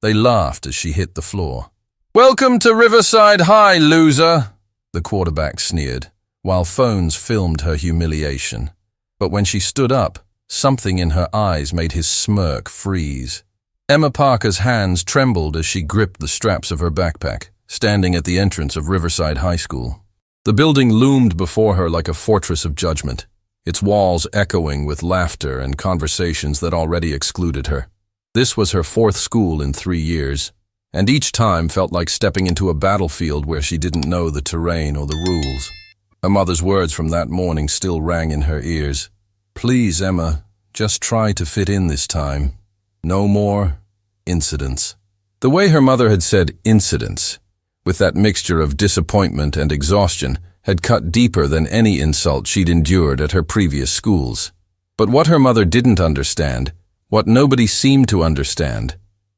They laughed as she hit the floor. "Welcome to Riverside High, loser," the quarterback sneered, while phones filmed her humiliation. But when she stood up, something in her eyes made his smirk freeze. Emma Parker's hands trembled as she gripped the straps of her backpack, standing at the entrance of Riverside High School. The building loomed before her like a fortress of judgment, its walls echoing with laughter and conversations that already excluded her. This was her fourth school in 3 years, and each time felt like stepping into a battlefield where she didn't know the terrain or the rules. Her mother's words from that morning still rang in her ears. "Please, Emma, just try to fit in this time. No more incidents." The way her mother had said incidents, with that mixture of disappointment and exhaustion, had cut deeper than any insult she'd endured at her previous schools. But what her mother didn't understand, what nobody seemed to understand,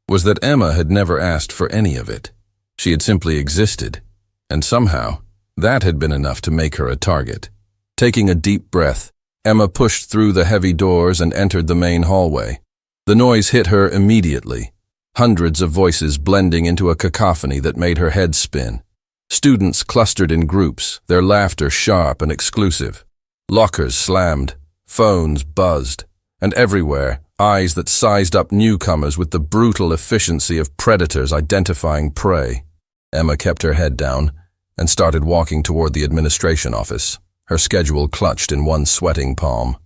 was that Emma had never asked for any of it. She had simply existed, and somehow, that had been enough to make her a target. Taking a deep breath, Emma pushed through the heavy doors and entered the main hallway. The noise hit her immediately, hundreds of voices blending into a cacophony that made her head spin. Students clustered in groups, their laughter sharp and exclusive. Lockers slammed, phones buzzed, and everywhere, eyes that sized up newcomers with the brutal efficiency of predators identifying prey. Emma kept her head down and started walking toward the administration office, her schedule clutched in one sweating palm.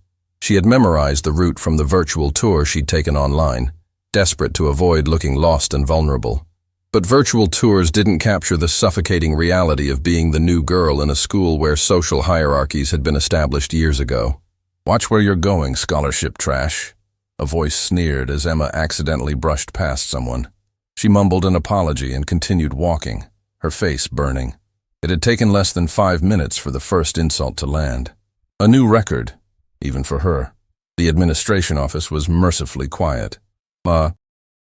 She had memorized the route from the virtual tour she'd taken online, desperate to avoid looking lost and vulnerable. But virtual tours didn't capture the suffocating reality of being the new girl in a school where social hierarchies had been established years ago. "Watch where you're going, scholarship trash," a voice sneered as Emma accidentally brushed past someone. She mumbled an apology and continued walking, her face burning. It had taken less than 5 minutes for the first insult to land. A new record, even for her. The administration office was mercifully quiet.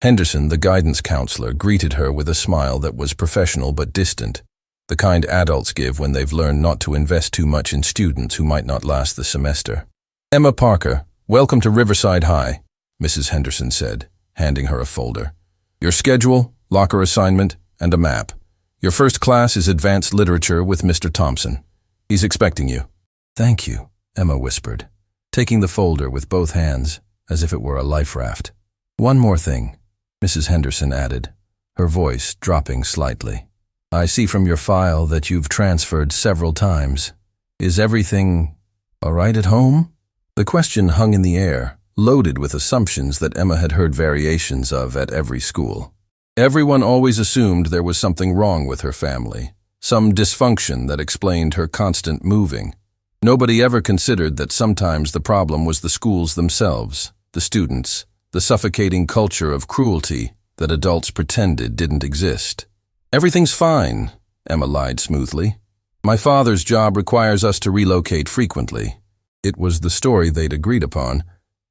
Henderson, the guidance counselor, greeted her with a smile that was professional but distant, the kind adults give when they've learned not to invest too much in students who might not last the semester. "Emma Parker, welcome to Riverside High," Mrs. Henderson said, handing her a folder. "Your schedule, locker assignment, and a map. Your first class is Advanced Literature with Mr. Thompson. He's expecting you." "Thank you," Emma whispered, taking the folder with both hands as if it were a life raft. "One more thing," Mrs. Henderson added, her voice dropping slightly. "I see from your file that you've transferred several times. Is everything all right at home?" The question hung in the air, loaded with assumptions that Emma had heard variations of at every school. Everyone always assumed there was something wrong with her family, some dysfunction that explained her constant moving. Nobody ever considered that sometimes the problem was the schools themselves, the students, the suffocating culture of cruelty that adults pretended didn't exist. "Everything's fine," Emma lied smoothly. "My father's job requires us to relocate frequently." It was the story they'd agreed upon,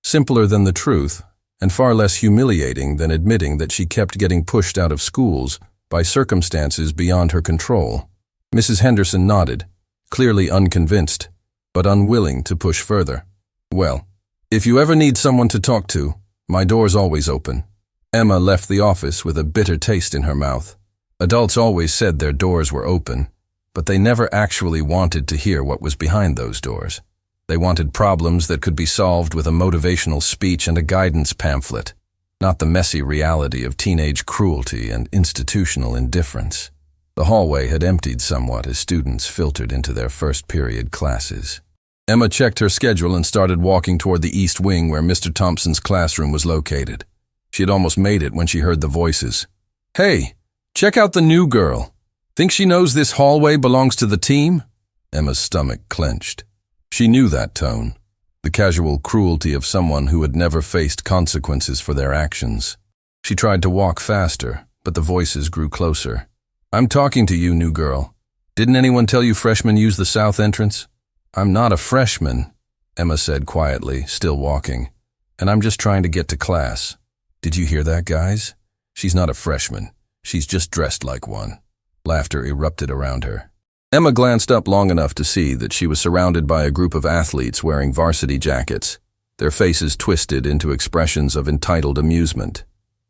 simpler than the truth, and far less humiliating than admitting that she kept getting pushed out of schools by circumstances beyond her control. Mrs. Henderson nodded, clearly unconvinced, but unwilling to push further. "Well, if you ever need someone to talk to, my door's always open." Emma left the office with a bitter taste in her mouth. Adults always said their doors were open, but they never actually wanted to hear what was behind those doors. They wanted problems that could be solved with a motivational speech and a guidance pamphlet, not the messy reality of teenage cruelty and institutional indifference. The hallway had emptied somewhat as students filtered into their first period classes. Emma checked her schedule and started walking toward the east wing where Mr. Thompson's classroom was located. She had almost made it when she heard the voices. "Hey, check out the new girl. Think she knows this hallway belongs to the team?" Emma's stomach clenched. She knew that tone, the casual cruelty of someone who had never faced consequences for their actions. She tried to walk faster, but the voices grew closer. "I'm talking to you, new girl. Didn't anyone tell you freshmen use the south entrance?" "I'm not a freshman," Emma said quietly, still walking, "and I'm just trying to get to class." "Did you hear that, guys? She's not a freshman. She's just dressed like one." Laughter erupted around her. Emma glanced up long enough to see that she was surrounded by a group of athletes wearing varsity jackets, their faces twisted into expressions of entitled amusement.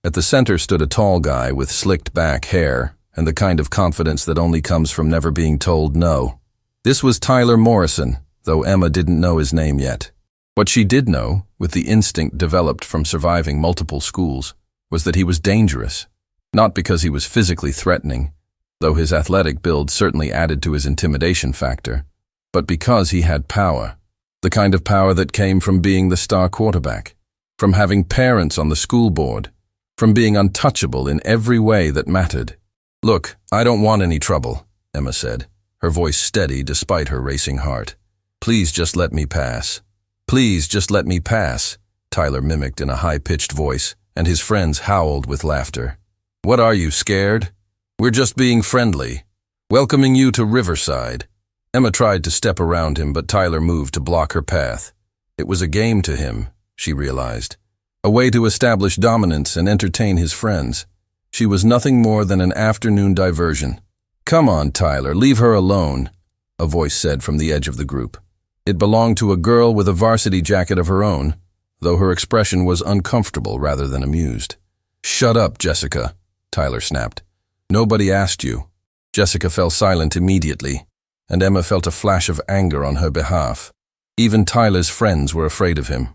At the center stood a tall guy with slicked back hair and the kind of confidence that only comes from never being told no. This was Tyler Morrison, though Emma didn't know his name yet. What she did know, with the instinct developed from surviving multiple schools, was that he was dangerous. Not because he was physically threatening, though his athletic build certainly added to his intimidation factor, but because he had power. The kind of power that came from being the star quarterback, from having parents on the school board, from being untouchable in every way that mattered. "Look, I don't want any trouble," Emma said, her voice steady despite her racing heart. "Please just let me pass." "Please just let me pass," Tyler mimicked in a high-pitched voice, and his friends howled with laughter. "What are you, scared? We're just being friendly. Welcoming you to Riverside." Emma tried to step around him, but Tyler moved to block her path. It was a game to him, she realized. A way to establish dominance and entertain his friends. She was nothing more than an afternoon diversion. "Come on, Tyler, leave her alone," a voice said from the edge of the group. It belonged to a girl with a varsity jacket of her own, though her expression was uncomfortable rather than amused. "Shut up, Jessica," Tyler snapped. "Nobody asked you." Jessica fell silent immediately, and Emma felt a flash of anger on her behalf. Even Tyler's friends were afraid of him.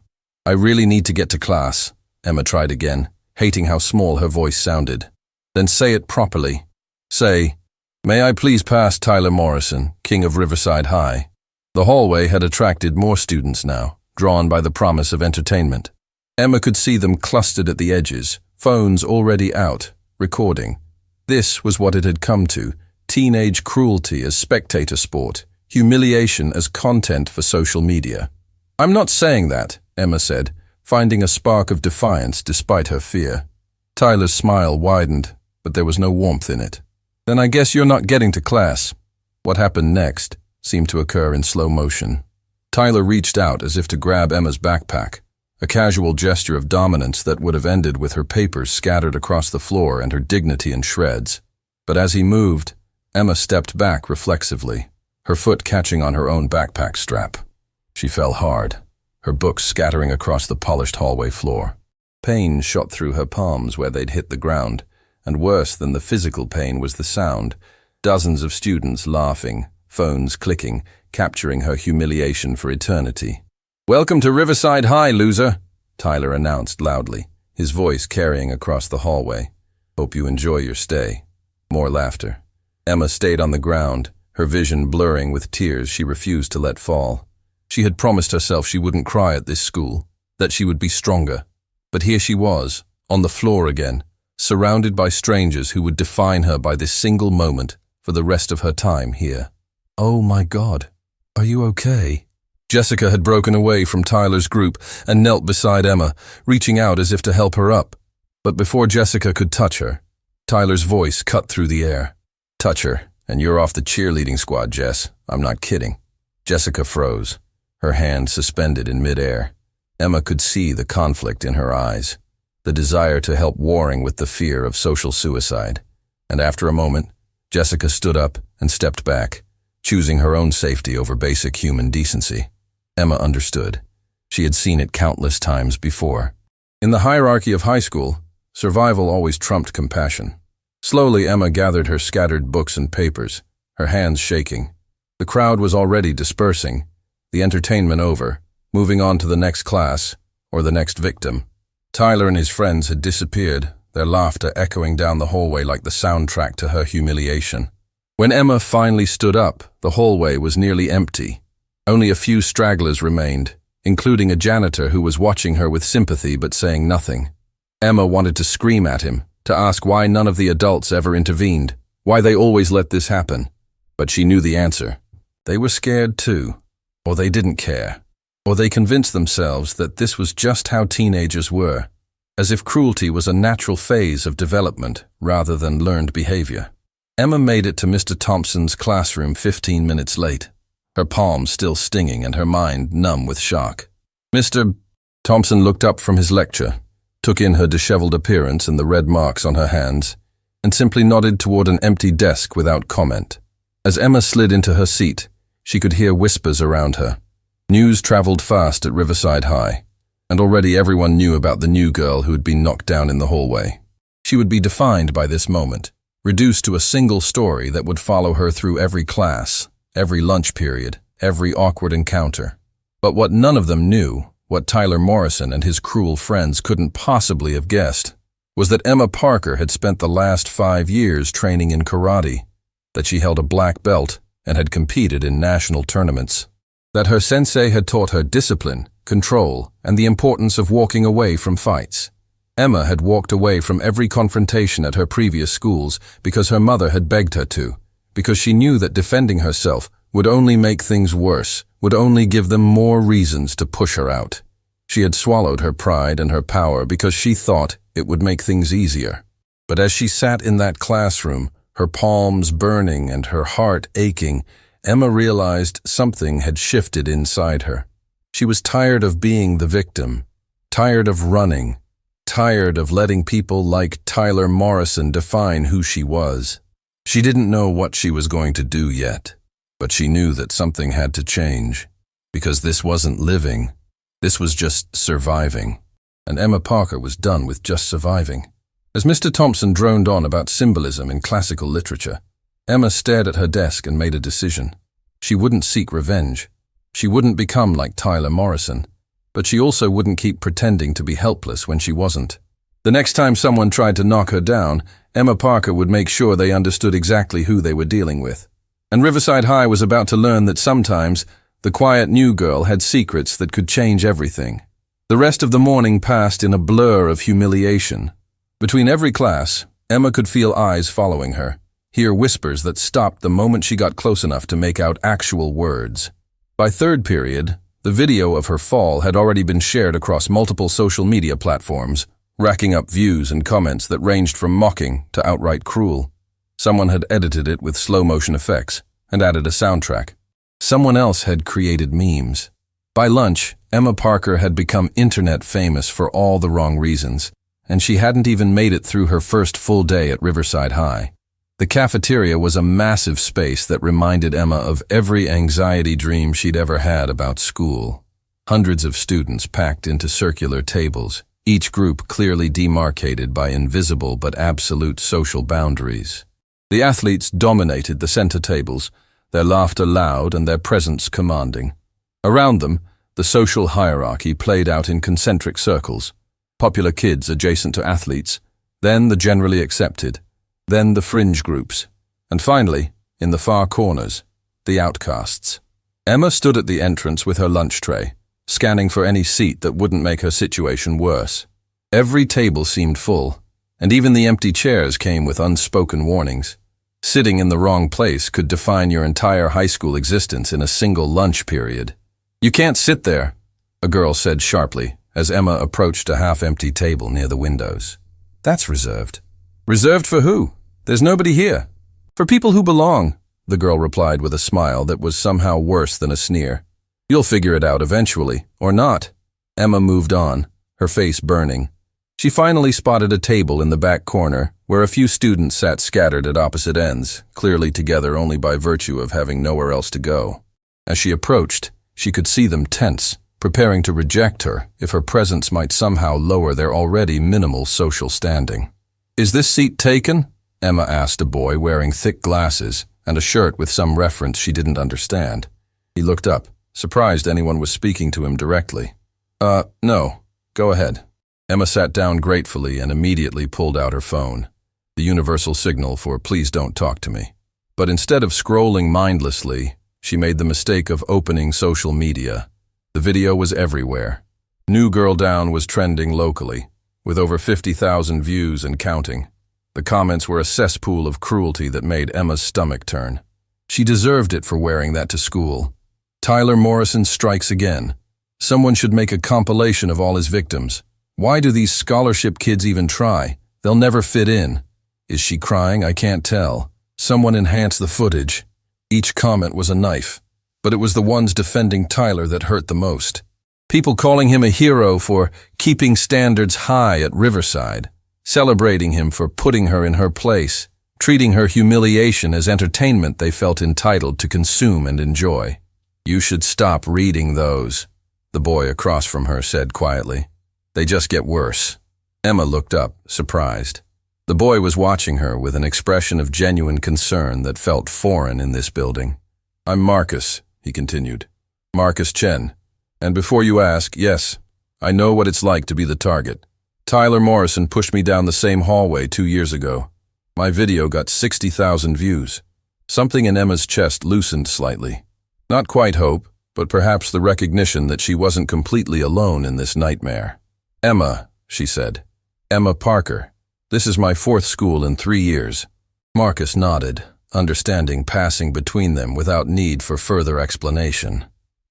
"I really need to get to class," Emma tried again, hating how small her voice sounded. "Then say it properly. Say, 'May I please pass Tyler Morrison, King of Riverside High?'" The hallway had attracted more students now, drawn by the promise of entertainment. Emma could see them clustered at the edges, phones already out, recording. This was what it had come to: teenage cruelty as spectator sport, humiliation as content for social media. "I'm not saying that," Emma said, finding a spark of defiance despite her fear. Tyler's smile widened, but there was no warmth in it. "Then I guess you're not getting to class." What happened next seemed to occur in slow motion. Tyler reached out as if to grab Emma's backpack, a casual gesture of dominance that would have ended with her papers scattered across the floor and her dignity in shreds. But as he moved, Emma stepped back reflexively, her foot catching on her own backpack strap. She fell hard, her books scattering across the polished hallway floor. Pain shot through her palms where they'd hit the ground, and worse than the physical pain was the sound. Dozens of students laughing, phones clicking, capturing her humiliation for eternity. "Welcome to Riverside High, loser," Tyler announced loudly, his voice carrying across the hallway. "Hope you enjoy your stay." More laughter. Emma stayed on the ground, her vision blurring with tears she refused to let fall. She had promised herself she wouldn't cry at this school, that she would be stronger. But here she was, on the floor again, surrounded by strangers who would define her by this single moment for the rest of her time here. "Oh my God, are you okay?" Jessica had broken away from Tyler's group and knelt beside Emma, reaching out as if to help her up. But before Jessica could touch her, Tyler's voice cut through the air. "Touch her, and you're off the cheerleading squad, Jess. I'm not kidding." Jessica froze, her hand suspended in midair. Emma could see the conflict in her eyes, the desire to help warring with the fear of social suicide. And after a moment, Jessica stood up and stepped back, choosing her own safety over basic human decency. Emma understood. She had seen it countless times before. In the hierarchy of high school, survival always trumped compassion. Slowly, Emma gathered her scattered books and papers, her hands shaking. The crowd was already dispersing, the entertainment over, moving on to the next class or the next victim. Tyler and his friends had disappeared, their laughter echoing down the hallway like the soundtrack to her humiliation. When Emma finally stood up, the hallway was nearly empty. Only a few stragglers remained, including a janitor who was watching her with sympathy but saying nothing. Emma wanted to scream at him, to ask why none of the adults ever intervened, why they always let this happen. But she knew the answer. They were scared too, or they didn't care, or they convinced themselves that this was just how teenagers were, as if cruelty was a natural phase of development rather than learned behavior. Emma made it to Mr. Thompson's classroom 15 minutes late, her palms still stinging and her mind numb with shock. Mr. Thompson looked up from his lecture, took in her disheveled appearance and the red marks on her hands, and simply nodded toward an empty desk without comment. As Emma slid into her seat, she could hear whispers around her. News traveled fast at Riverside High. and already everyone knew about the new girl who had been knocked down in the hallway. She would be defined by this moment, reduced to a single story that would follow her through every class, every lunch period, every awkward encounter. But what none of them knew, what Tyler Morrison and his cruel friends couldn't possibly have guessed, was that Emma Parker had spent the last 5 years training in karate, that she held a black belt and had competed in national tournaments, that her sensei had taught her discipline, control, and the importance of walking away from fights. Emma had walked away from every confrontation at her previous schools because her mother had begged her to, because she knew that defending herself would only make things worse, would only give them more reasons to push her out. She had swallowed her pride and her power because she thought it would make things easier. But as she sat in that classroom, her palms burning and her heart aching, Emma realized something had shifted inside her. She was tired of being the victim, tired of running, tired of letting people like Tyler Morrison define who she was. She didn't know what she was going to do yet, but she knew that something had to change, because this wasn't living, this was just surviving, and Emma Parker was done with just surviving. As Mr. Thompson droned on about symbolism in classical literature, Emma stared at her desk and made a decision. She wouldn't seek revenge. She wouldn't become like Tyler Morrison. But she also wouldn't keep pretending to be helpless when she wasn't. The next time someone tried to knock her down, Emma Parker would make sure they understood exactly who they were dealing with. And Riverside High was about to learn that sometimes the quiet new girl had secrets that could change everything. The rest of the morning passed in a blur of humiliation. Between every class, Emma could feel eyes following her, hear whispers that stopped the moment she got close enough to make out actual words. By third period, the video of her fall had already been shared across multiple social media platforms, racking up views and comments that ranged from mocking to outright cruel. Someone had edited it with slow-motion effects and added a soundtrack. Someone else had created memes. By lunch, Emma Parker had become internet famous for all the wrong reasons, and she hadn't even made it through her first full day at Riverside High. The cafeteria was a massive space that reminded Emma of every anxiety dream she'd ever had about school. Hundreds of students packed into circular tables, each group clearly demarcated by invisible but absolute social boundaries. The athletes dominated the center tables, their laughter loud and their presence commanding. Around them, the social hierarchy played out in concentric circles. Popular kids adjacent to athletes, then the generally accepted, then the fringe groups, and finally, in the far corners, the outcasts. Emma stood at the entrance with her lunch tray, scanning for any seat that wouldn't make her situation worse. Every table seemed full, and even the empty chairs came with unspoken warnings. Sitting in the wrong place could define your entire high school existence in a single lunch period. "You can't sit there," a girl said sharply as Emma approached a half-empty table near the windows. "That's reserved." "Reserved for who? There's nobody here." "For people who belong," the girl replied with a smile that was somehow worse than a sneer. "You'll figure it out eventually, or not." Emma moved on, her face burning. She finally spotted a table in the back corner where a few students sat scattered at opposite ends, clearly together only by virtue of having nowhere else to go. As she approached, she could see them tense, preparing to reject her if her presence might somehow lower their already minimal social standing. "Is this seat taken?" Emma asked a boy wearing thick glasses and a shirt with some reference she didn't understand. He looked up, surprised anyone was speaking to him directly. No. Go ahead." Emma sat down gratefully and immediately pulled out her phone, the universal signal for "please don't talk to me." But instead of scrolling mindlessly, she made the mistake of opening social media. The video was everywhere. New Girl Down was trending locally, with over 50,000 views and counting. The comments were a cesspool of cruelty that made Emma's stomach turn. She deserved it for wearing that to school. Tyler Morrison strikes again. Someone should make a compilation of all his victims. Why do these scholarship kids even try? They'll never fit in. Is she crying? I can't tell. Someone enhance the footage. Each comment was a knife, but it was the ones defending Tyler that hurt the most. People calling him a hero for keeping standards high at Riverside, celebrating him for putting her in her place, treating her humiliation as entertainment they felt entitled to consume and enjoy. "You should stop reading those," the boy across from her said quietly. They just get worse. Emma looked up, surprised. The boy was watching her with an expression of genuine concern that felt foreign in this building. I'm Marcus, he continued. Marcus Chen. And before you ask, yes, I know what it's like to be the target. Tyler Morrison pushed me down the same hallway 2 years ago. My video got 60,000 views. Something in Emma's chest loosened slightly. Not quite hope, but perhaps the recognition that she wasn't completely alone in this nightmare. Emma, she said. Emma Parker. This is my 4th school in 3 years. Marcus nodded, understanding passing between them without need for further explanation.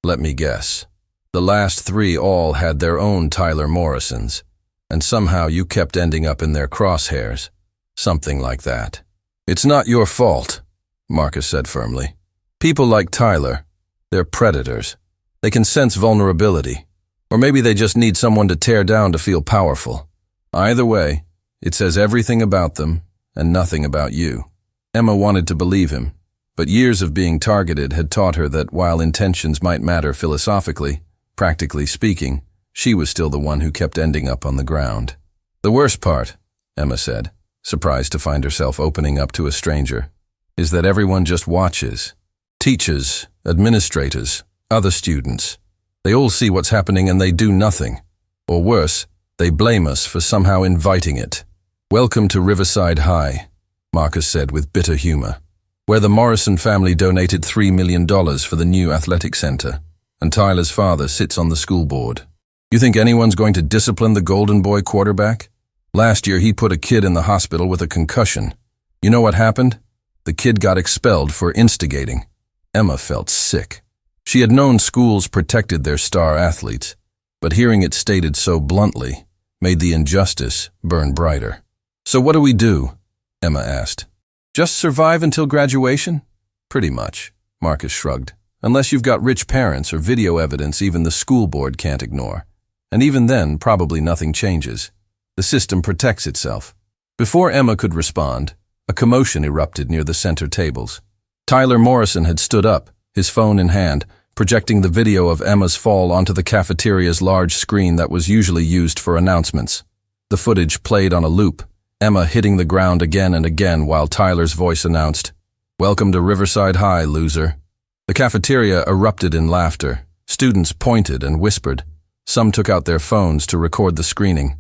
Let me guess. The last 3 all had their own Tyler Morrisons, and somehow you kept ending up in their crosshairs. Something like that. It's not your fault, Marcus said firmly. People like Tyler, they're predators. They can sense vulnerability. Or maybe they just need someone to tear down to feel powerful. Either way, it says everything about them and nothing about you. Emma wanted to believe him, but years of being targeted had taught her that while intentions might matter philosophically, practically speaking, she was still the one who kept ending up on the ground. The worst part, Emma said, surprised to find herself opening up to a stranger, is that everyone just watches. Teachers, administrators, other students. They all see what's happening and they do nothing. Or worse, they blame us for somehow inviting it. Welcome to Riverside High, Marcus said with bitter humor, where the Morrison family donated $3 million for the new athletic center, and Tyler's father sits on the school board. You think anyone's going to discipline the Golden Boy quarterback? Last year he put a kid in the hospital with a concussion. You know what happened? The kid got expelled for instigating. Emma felt sick. She had known schools protected their star athletes, but hearing it stated so bluntly made the injustice burn brighter. So what do we do? Emma asked. Just survive until graduation? Pretty much, Marcus shrugged. Unless you've got rich parents or video evidence even the school board can't ignore. And even then, probably nothing changes. The system protects itself. Before Emma could respond, a commotion erupted near the center tables. Tyler Morrison had stood up, his phone in hand, projecting the video of Emma's fall onto the cafeteria's large screen that was usually used for announcements. The footage played on a loop, Emma hitting the ground again and again while Tyler's voice announced, "Welcome to Riverside High, loser." The cafeteria erupted in laughter. Students pointed and whispered. Some took out their phones to record the screening.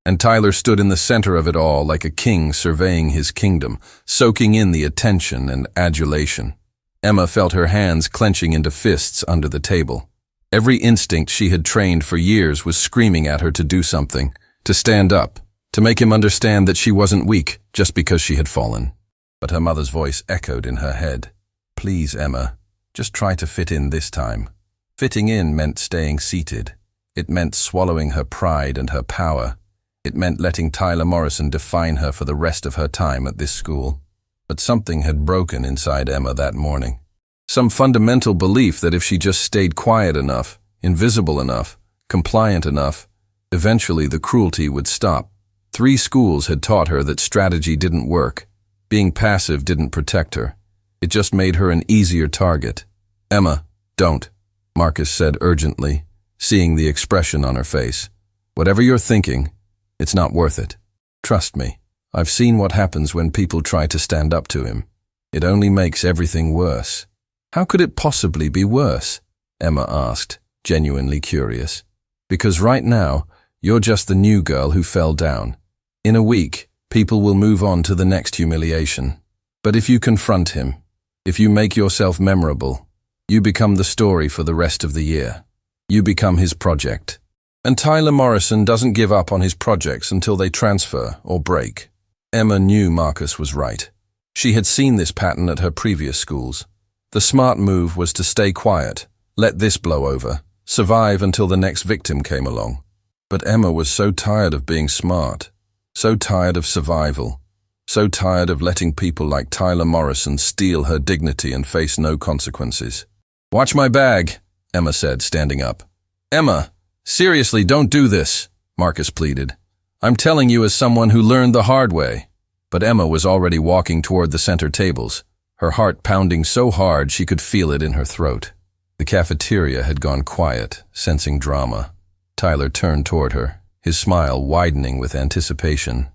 And Tyler stood in the center of it all like a king surveying his kingdom, soaking in the attention and adulation. Emma felt her hands clenching into fists under the table. Every instinct she had trained for years was screaming at her to do something, to stand up, to make him understand that she wasn't weak just because she had fallen. But her mother's voice echoed in her head. Please, Emma, just try to fit in this time. Fitting in meant staying seated. It meant swallowing her pride and her power. It meant letting Tyler Morrison define her for the rest of her time at this school. But something had broken inside Emma that morning. Some fundamental belief that if she just stayed quiet enough, invisible enough, compliant enough, eventually the cruelty would stop. 3 schools had taught her that strategy didn't work. Being passive didn't protect her. It just made her an easier target. Emma, don't, Marcus said urgently, seeing the expression on her face. Whatever you're thinking, it's not worth it. Trust me. I've seen what happens when people try to stand up to him. It only makes everything worse. How could it possibly be worse? Emma asked, genuinely curious. Because right now, you're just the new girl who fell down. In a week, people will move on to the next humiliation. But if you confront him, if you make yourself memorable, you become the story for the rest of the year. You become his project. And Tyler Morrison doesn't give up on his projects until they transfer or break. Emma knew Marcus was right. She had seen this pattern at her previous schools. The smart move was to stay quiet, let this blow over, survive until the next victim came along. But Emma was so tired of being smart, so tired of survival, so tired of letting people like Tyler Morrison steal her dignity and face no consequences. "Watch my bag," Emma said, standing up. "Emma, seriously, don't do this," Marcus pleaded. "I'm telling you as someone who learned the hard way." But Emma was already walking toward the center tables, her heart pounding so hard she could feel it in her throat. The cafeteria had gone quiet, sensing drama. Tyler turned toward her, his smile widening with anticipation.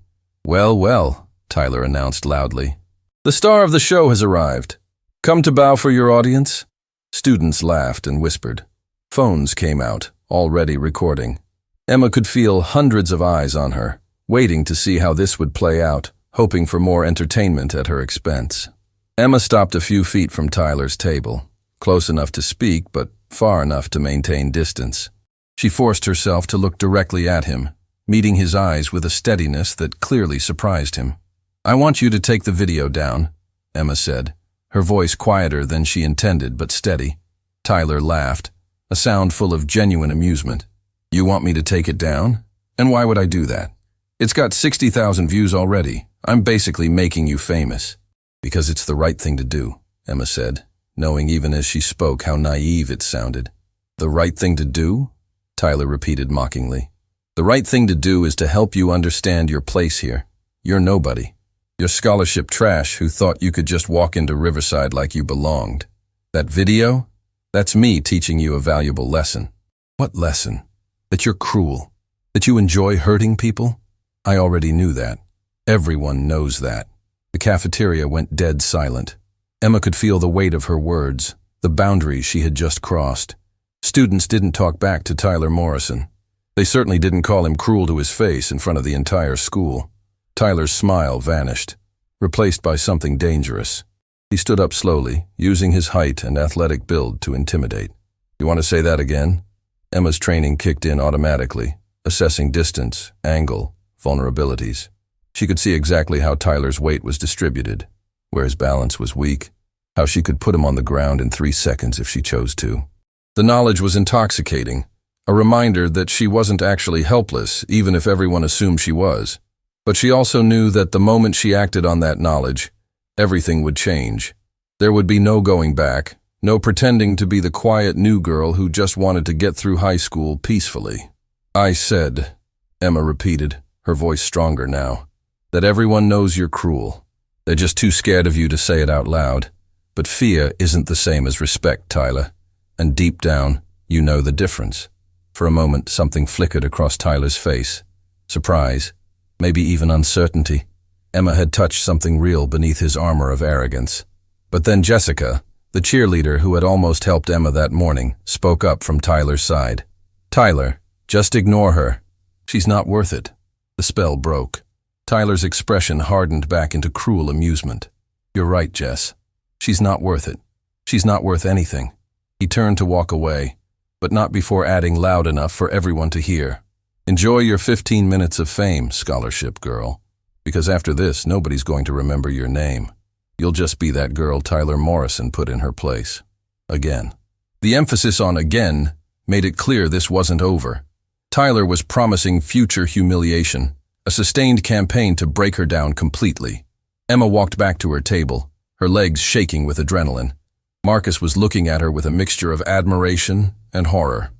"Well, well," Tyler announced loudly. "The star of the show has arrived. Come to bow for your audience?" Students laughed and whispered. Phones came out, already recording. Emma could feel hundreds of eyes on her, waiting to see how this would play out, hoping for more entertainment at her expense. Emma stopped a few feet from Tyler's table, close enough to speak but far enough to maintain distance. She forced herself to look directly at him, meeting his eyes with a steadiness that clearly surprised him. "I want you to take the video down," Emma said, her voice quieter than she intended but steady. Tyler laughed, a sound full of genuine amusement. "You want me to take it down? And why would I do that? It's got 60,000 views already. I'm basically making you famous." "Because it's the right thing to do," Emma said, knowing even as she spoke how naive it sounded. "The right thing to do?" Tyler repeated mockingly. "The right thing to do is to help you understand your place here. You're nobody. You're scholarship trash who thought you could just walk into Riverside like you belonged. That video? That's me teaching you a valuable lesson." "What lesson? That you're cruel? That you enjoy hurting people?" "I already knew that. Everyone knows that." The cafeteria went dead silent. Emma could feel the weight of her words, the boundaries she had just crossed. Students didn't talk back to Tyler Morrison. They certainly didn't call him cruel to his face in front of the entire school. Tyler's smile vanished, replaced by something dangerous. He stood up slowly, using his height and athletic build to intimidate. "You want to say that again?" Emma's training kicked in automatically, assessing distance, angle, vulnerabilities. She could see exactly how Tyler's weight was distributed, where his balance was weak, how she could put him on the ground in 3 seconds if she chose to. The knowledge was intoxicating, a reminder that she wasn't actually helpless, even if everyone assumed she was. But she also knew that the moment she acted on that knowledge, everything would change. There would be no going back, no pretending to be the quiet new girl who just wanted to get through high school peacefully. "I said," Emma repeated, her voice stronger now, "that everyone knows you're cruel. They're just too scared of you to say it out loud. But fear isn't the same as respect, Tyler. And deep down, you know the difference." For a moment, something flickered across Tyler's face. Surprise, maybe even uncertainty. Emma had touched something real beneath his armor of arrogance. But then Jessica, the cheerleader who had almost helped Emma that morning, spoke up from Tyler's side. "Tyler, just ignore her. She's not worth it." The spell broke. Tyler's expression hardened back into cruel amusement. "You're right, Jess. She's not worth it. She's not worth anything." He turned to walk away, but not before adding loud enough for everyone to hear. "Enjoy your 15 minutes of fame, scholarship girl. Because after this, nobody's going to remember your name. You'll just be that girl Tyler Morrison put in her place. Again." The emphasis on "again" made it clear this wasn't over. Tyler was promising future humiliation, a sustained campaign to break her down completely. Emma walked back to her table, her legs shaking with adrenaline. Marcus was looking at her with a mixture of admiration and horror.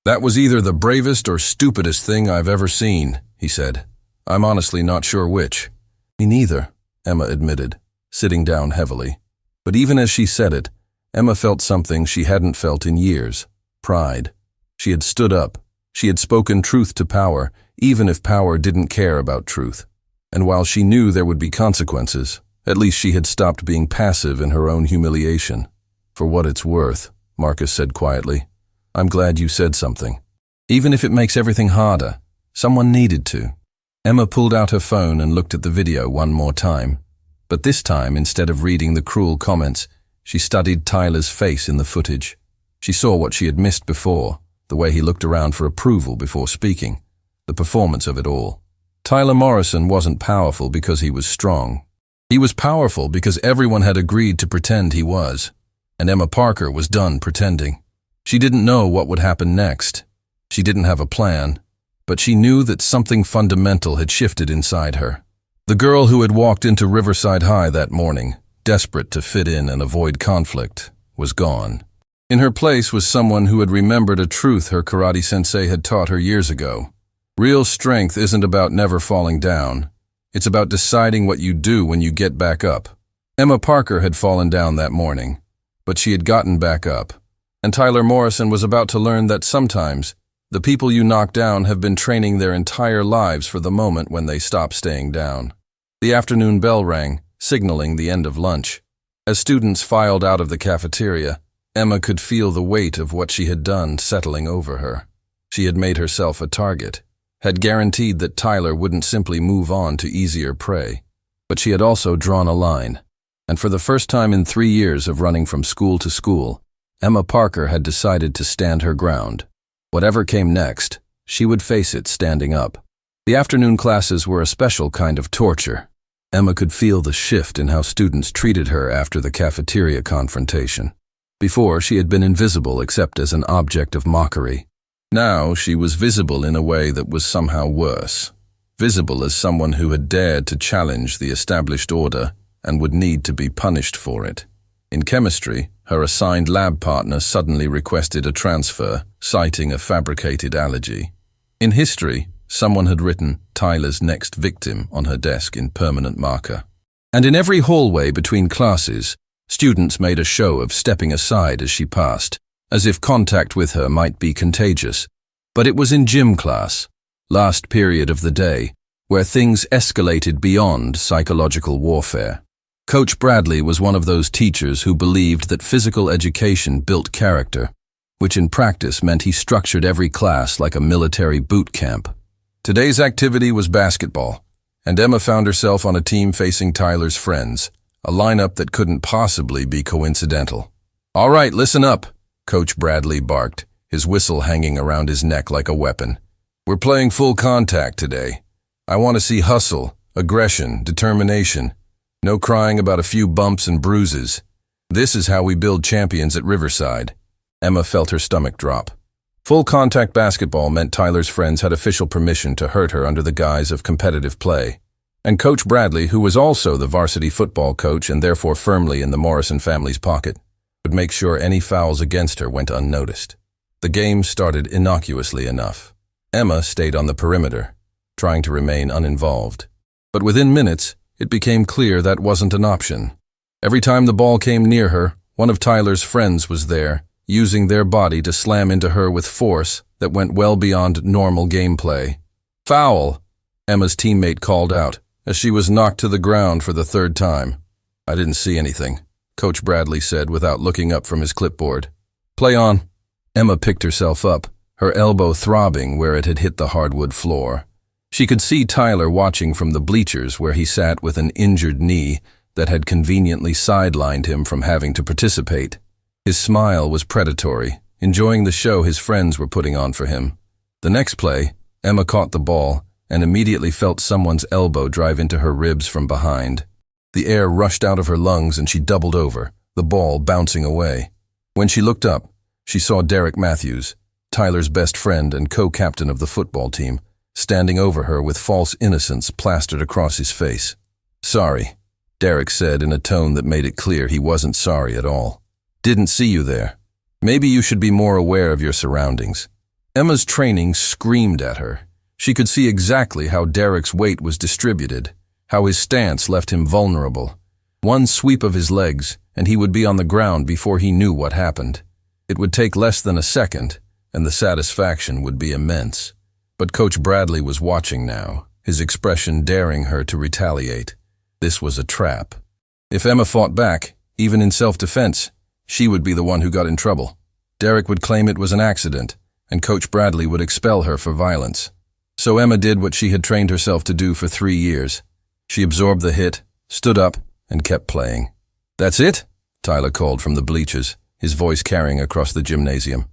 "That was either the bravest or stupidest thing I've ever seen," he said. "I'm honestly not sure which." "Me neither," Emma admitted, sitting down heavily. But even as she said it, Emma felt something she hadn't felt in years: pride. She had stood up. She had spoken truth to power, even if power didn't care about truth. And while she knew there would be consequences, at least she had stopped being passive in her own humiliation. "For what it's worth," Marcus said quietly, "I'm glad you said something. Even if it makes everything harder, someone needed to." Emma pulled out her phone and looked at the video one more time. But this time, instead of reading the cruel comments, she studied Tyler's face in the footage. She saw what she had missed before, the way he looked around for approval before speaking, the performance of it all. Tyler Morrison wasn't powerful because he was strong. He was powerful because everyone had agreed to pretend he was. And Emma Parker was done pretending. She didn't know what would happen next. She didn't have a plan, but she knew that something fundamental had shifted inside her. The girl who had walked into Riverside High that morning, desperate to fit in and avoid conflict, was gone. In her place was someone who had remembered a truth her karate sensei had taught her years ago. Real strength isn't about never falling down. It's about deciding what you do when you get back up. Emma Parker had fallen down that morning, but she had gotten back up. And Tyler Morrison was about to learn that sometimes the people you knock down have been training their entire lives for the moment when they stop staying down. The afternoon bell rang, signaling the end of lunch. As students filed out of the cafeteria, Emma could feel the weight of what she had done settling over her. She had made herself a target, had guaranteed that Tyler wouldn't simply move on to easier prey. But she had also drawn a line, and for the first time in 3 years of running from school to school, Emma Parker had decided to stand her ground. Whatever came next, she would face it standing up. The afternoon classes were a special kind of torture. Emma could feel the shift in how students treated her after the cafeteria confrontation. Before, she had been invisible except as an object of mockery. Now, she was visible in a way that was somehow worse. Visible as someone who had dared to challenge the established order and would need to be punished for it. In chemistry, her assigned lab partner suddenly requested a transfer, citing a fabricated allergy. In history, someone had written Tyler's next victim on her desk in permanent marker. And in every hallway between classes, students made a show of stepping aside as she passed, as if contact with her might be contagious. But it was in gym class, last period of the day, where things escalated beyond psychological warfare. Coach Bradley was one of those teachers who believed that physical education built character, which in practice meant he structured every class like a military boot camp. Today's activity was basketball, and Emma found herself on a team facing Tyler's friends, a lineup that couldn't possibly be coincidental. "All right, listen up," Coach Bradley barked, his whistle hanging around his neck like a weapon. "We're playing full contact today. I want to see hustle, aggression, determination. No crying about a few bumps and bruises. This is how we build champions at Riverside." Emma felt her stomach drop. Full contact basketball meant Tyler's friends had official permission to hurt her under the guise of competitive play. And Coach Bradley, who was also the varsity football coach and therefore firmly in the Morrison family's pocket, would make sure any fouls against her went unnoticed. The game started innocuously enough. Emma stayed on the perimeter, trying to remain uninvolved. But within minutes, it became clear that wasn't an option. Every time the ball came near her, one of Tyler's friends was there, using their body to slam into her with force that went well beyond normal gameplay. "Foul!" Emma's teammate called out, as she was knocked to the ground for the 3rd time. "I didn't see anything," Coach Bradley said without looking up from his clipboard. "Play on." Emma picked herself up, her elbow throbbing where it had hit the hardwood floor. She could see Tyler watching from the bleachers where he sat with an injured knee that had conveniently sidelined him from having to participate. His smile was predatory, enjoying the show his friends were putting on for him. The next play, Emma caught the ball and immediately felt someone's elbow drive into her ribs from behind. The air rushed out of her lungs and she doubled over, the ball bouncing away. When she looked up, she saw Derek Matthews, Tyler's best friend and co-captain of the football team, standing over her with false innocence plastered across his face. "Sorry," Derek said in a tone that made it clear he wasn't sorry at all. "Didn't see you there. Maybe you should be more aware of your surroundings." Emma's training screamed at her. She could see exactly how Derek's weight was distributed, how his stance left him vulnerable. One sweep of his legs, and he would be on the ground before he knew what happened. It would take less than a second, and the satisfaction would be immense. But Coach Bradley was watching now, his expression daring her to retaliate. This was a trap. If Emma fought back, even in self-defense, she would be the one who got in trouble. Derek would claim it was an accident, and Coach Bradley would expel her for violence. So Emma did what she had trained herself to do for 3 years. She absorbed the hit, stood up, and kept playing. "That's it?" Tyler called from the bleachers, his voice carrying across the gymnasium.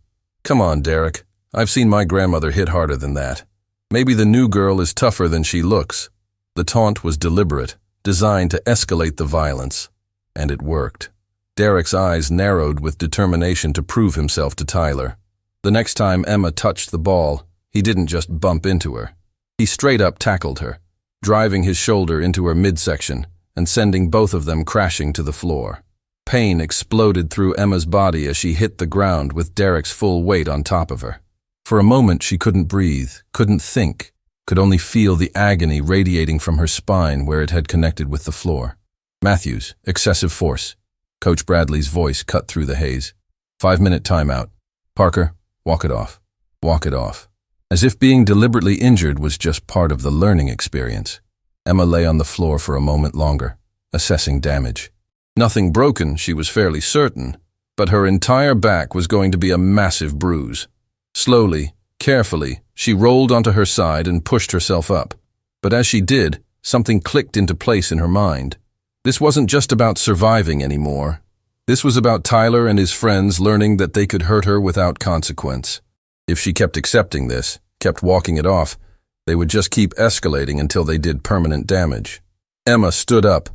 "Come on, Derek. I've seen my grandmother hit harder than that. Maybe the new girl is tougher than she looks." The taunt was deliberate, designed to escalate the violence. And it worked. Derek's eyes narrowed with determination to prove himself to Tyler. The next time Emma touched the ball, he didn't just bump into her. He straight up tackled her, driving his shoulder into her midsection and sending both of them crashing to the floor. Pain exploded through Emma's body as she hit the ground with Derek's full weight on top of her. For a moment she couldn't breathe, couldn't think, could only feel the agony radiating from her spine where it had connected with the floor. "Matthews, excessive force." Coach Bradley's voice cut through the haze. 5-minute timeout. Parker, walk it off. Walk it off. As if being deliberately injured was just part of the learning experience. Emma lay on the floor for a moment longer, assessing damage. Nothing broken, she was fairly certain, but her entire back was going to be a massive bruise. Slowly, carefully, she rolled onto her side and pushed herself up. But as she did, something clicked into place in her mind. This wasn't just about surviving anymore. This was about Tyler and his friends learning that they could hurt her without consequence. If she kept accepting this, kept walking it off, they would just keep escalating until they did permanent damage. Emma stood up,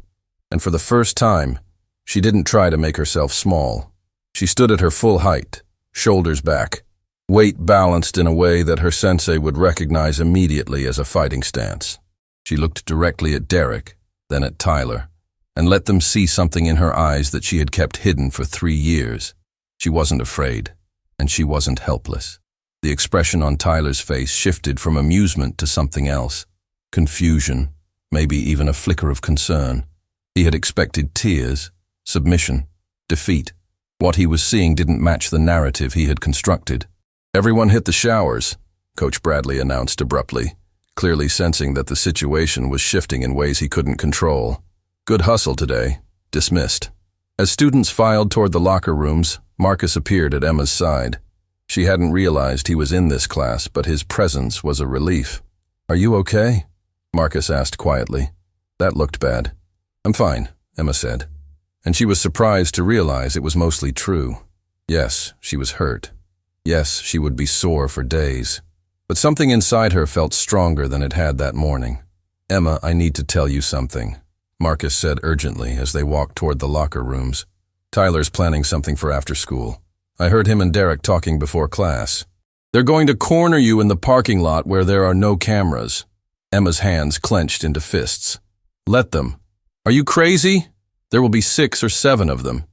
and for the first time, she didn't try to make herself small. She stood at her full height, shoulders back, weight balanced in a way that her sensei would recognize immediately as a fighting stance. She looked directly at Derek, then at Tyler, and let them see something in her eyes that she had kept hidden for 3 years. She wasn't afraid, and she wasn't helpless. The expression on Tyler's face shifted from amusement to something else. Confusion, maybe even a flicker of concern. He had expected tears, submission, defeat. What he was seeing didn't match the narrative he had constructed. "Everyone hit the showers," Coach Bradley announced abruptly, clearly sensing that the situation was shifting in ways he couldn't control. "Good hustle today." Dismissed. As students filed toward the locker rooms, Marcus appeared at Emma's side. She hadn't realized he was in this class, but his presence was a relief. "Are you okay?" Marcus asked quietly. That looked bad. "I'm fine," Emma said. And she was surprised to realize it was mostly true. Yes, she was hurt. Yes, she would be sore for days. But something inside her felt stronger than it had that morning. "Emma, I need to tell you something," Marcus said urgently as they walked toward the locker rooms. "Tyler's planning something for after school. I heard him and Derek talking before class. They're going to corner you in the parking lot where there are no cameras." Emma's hands clenched into fists. "Let them. Are you crazy? There will be 6 or 7 of them.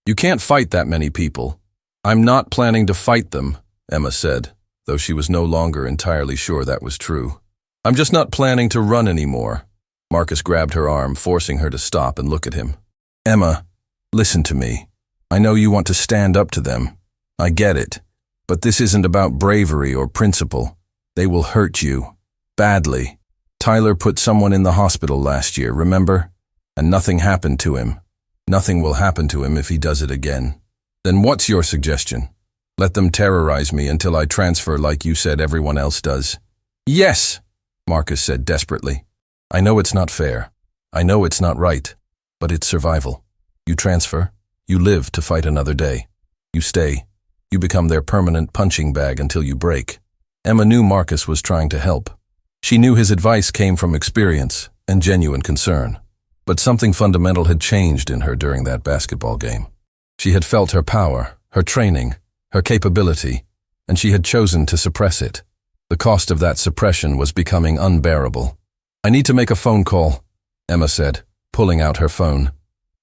You can't fight that many people." "I'm not planning to fight them," Emma said, though she was no longer entirely sure that was true. "I'm just not planning to run anymore." Marcus grabbed her arm, forcing her to stop and look at him. "Emma, listen to me. I know you want to stand up to them. I get it. But this isn't about bravery or principle. They will hurt you. Badly. Tyler put someone in the hospital last year, remember? And nothing happened to him. Nothing will happen to him if he does it again. Then what's your suggestion? Let them terrorize me until I transfer like you said everyone else does." "Yes," Marcus said desperately. "I know it's not fair. I know it's not right. But it's survival. You transfer. You live to fight another day. You stay. You become their permanent punching bag until you break." Emma knew Marcus was trying to help. She knew his advice came from experience and genuine concern. But something fundamental had changed in her during that basketball game. She had felt her power, her training, her capability, and she had chosen to suppress it. The cost of that suppression was becoming unbearable. "I need to make a phone call," Emma said, pulling out her phone.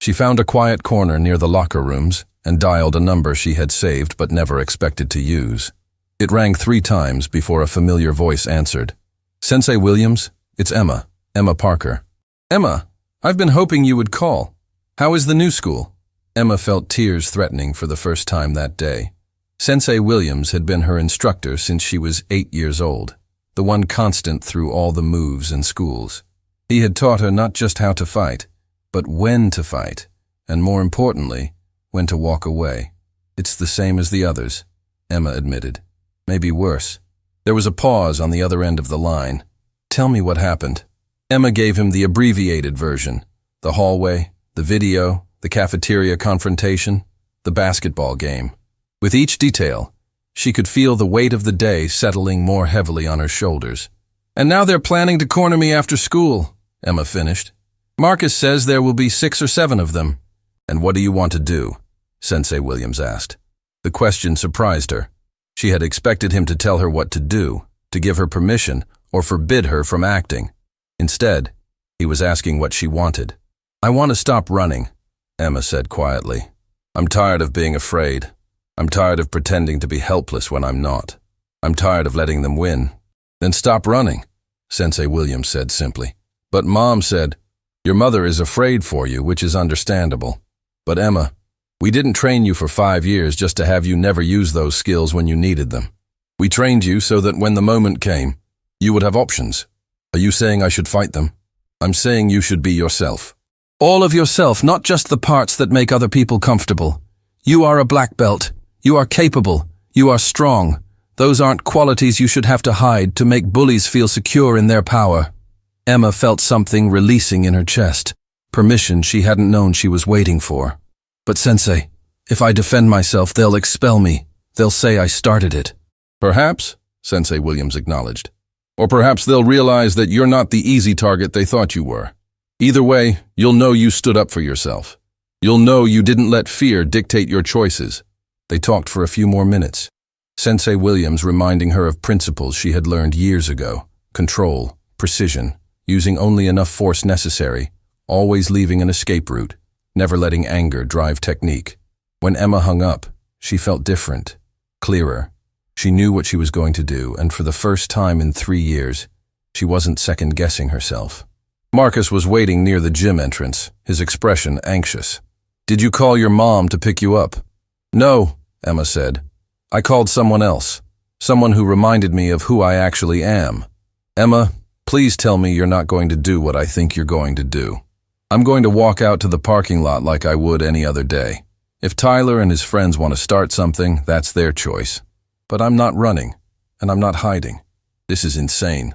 She found a quiet corner near the locker rooms and dialed a number she had saved but never expected to use. It rang 3 times before a familiar voice answered. "Sensei Williams, it's Emma, Emma Parker." "Emma, I've been hoping you would call. How is the new school?" Emma felt tears threatening for the first time that day. Sensei Williams had been her instructor since she was 8 years old, the one constant through all the moves and schools. He had taught her not just how to fight, but when to fight, and more importantly, when to walk away. "It's the same as the others," Emma admitted. "Maybe worse." There was a pause on the other end of the line. "Tell me what happened." Emma gave him the abbreviated version: the hallway, the video, the cafeteria confrontation, the basketball game. With each detail, she could feel the weight of the day settling more heavily on her shoulders. "And now they're planning to corner me after school," Emma finished. "Marcus says there will be 6 or 7 of them." "And what do you want to do?" Sensei Williams asked. The question surprised her. She had expected him to tell her what to do, to give her permission, or forbid her from acting. Instead, he was asking what she wanted. "I want to stop running," Emma said quietly. "I'm tired of being afraid. I'm tired of pretending to be helpless when I'm not. I'm tired of letting them win." "Then stop running," Sensei Williams said simply. "But Mom said, your mother is afraid for you, which is understandable. But Emma, We didn't train you for 5 years just to have you never use those skills when you needed them. We trained you so that when the moment came, you would have options. Are you saying I should fight them? I'm saying you should be yourself. All of yourself, not just the parts that make other people comfortable. You are a black belt. You are capable. You are strong. Those aren't qualities you should have to hide to make bullies feel secure in their power. Emma felt something releasing in her chest, permission she hadn't known she was waiting for. But Sensei, if I defend myself, they'll expel me. They'll say I started it. Perhaps, Sensei Williams acknowledged. Or perhaps they'll realize that you're not the easy target they thought you were. Either way, you'll know you stood up for yourself. You'll know you didn't let fear dictate your choices. They talked for a few more minutes. Sensei Williams reminding her of principles she had learned years ago. Control, precision, using only enough force necessary, always leaving an escape route, never letting anger drive technique. When Emma hung up, she felt different, clearer. She knew what she was going to do, and for the first time in 3 years, she wasn't second-guessing herself. Marcus was waiting near the gym entrance, his expression anxious. "Did you call your mom to pick you up?" "No," Emma said. "I called someone else, someone who reminded me of who I actually am." "Emma, please tell me you're not going to do what I think you're going to do. I'm going to walk out to the parking lot like I would any other day. If Tyler and his friends want to start something, that's their choice. But I'm not running, and I'm not hiding." "This is insane,"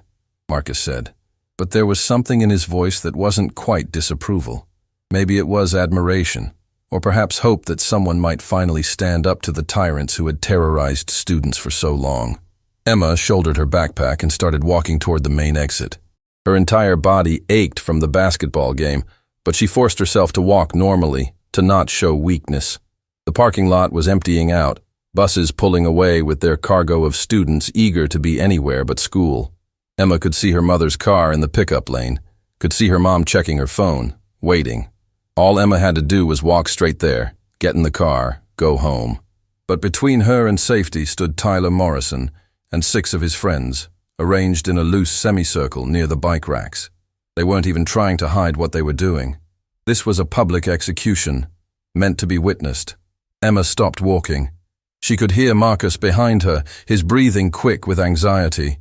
Marcus said. But there was something in his voice that wasn't quite disapproval. Maybe it was admiration, or perhaps hope that someone might finally stand up to the tyrants who had terrorized students for so long. Emma shouldered her backpack and started walking toward the main exit. Her entire body ached from the basketball game, but she forced herself to walk normally, to not show weakness. The parking lot was emptying out, buses pulling away with their cargo of students eager to be anywhere but school. Emma could see her mother's car in the pickup lane, could see her mom checking her phone, waiting. All Emma had to do was walk straight there, get in the car, go home. But between her and safety stood Tyler Morrison and 6 of his friends, arranged in a loose semicircle near the bike racks. They weren't even trying to hide what they were doing. This was a public execution, meant to be witnessed. Emma stopped walking. She could hear Marcus behind her, his breathing quick with anxiety.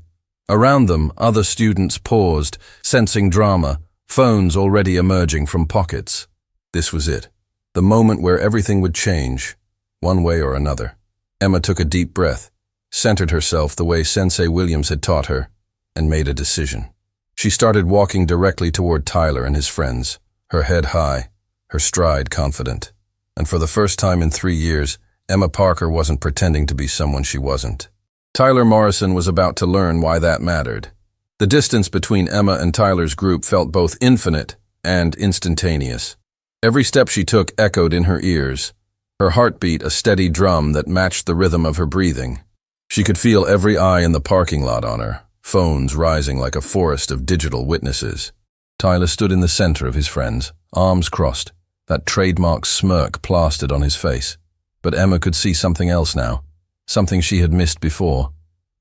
Around them, other students paused, sensing drama, phones already emerging from pockets. This was it, the moment where everything would change, one way or another. Emma took a deep breath, centered herself the way Sensei Williams had taught her, and made a decision. She started walking directly toward Tyler and his friends, her head high, her stride confident. And for the first time in 3 years, Emma Parker wasn't pretending to be someone she wasn't. Tyler Morrison was about to learn why that mattered. The distance between Emma and Tyler's group felt both infinite and instantaneous. Every step she took echoed in her ears, her heartbeat a steady drum that matched the rhythm of her breathing. She could feel every eye in the parking lot on her, phones rising like a forest of digital witnesses. Tyler stood in the center of his friends, arms crossed, that trademark smirk plastered on his face. But Emma could see something else now. Something she had missed before,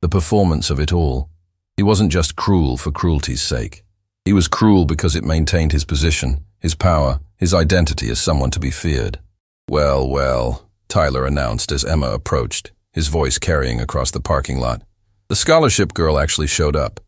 the performance of it all. He wasn't just cruel for cruelty's sake. He was cruel because it maintained his position, his power, his identity as someone to be feared. "Well, well," Tyler announced as Emma approached, his voice carrying across the parking lot. "The scholarship girl actually showed up.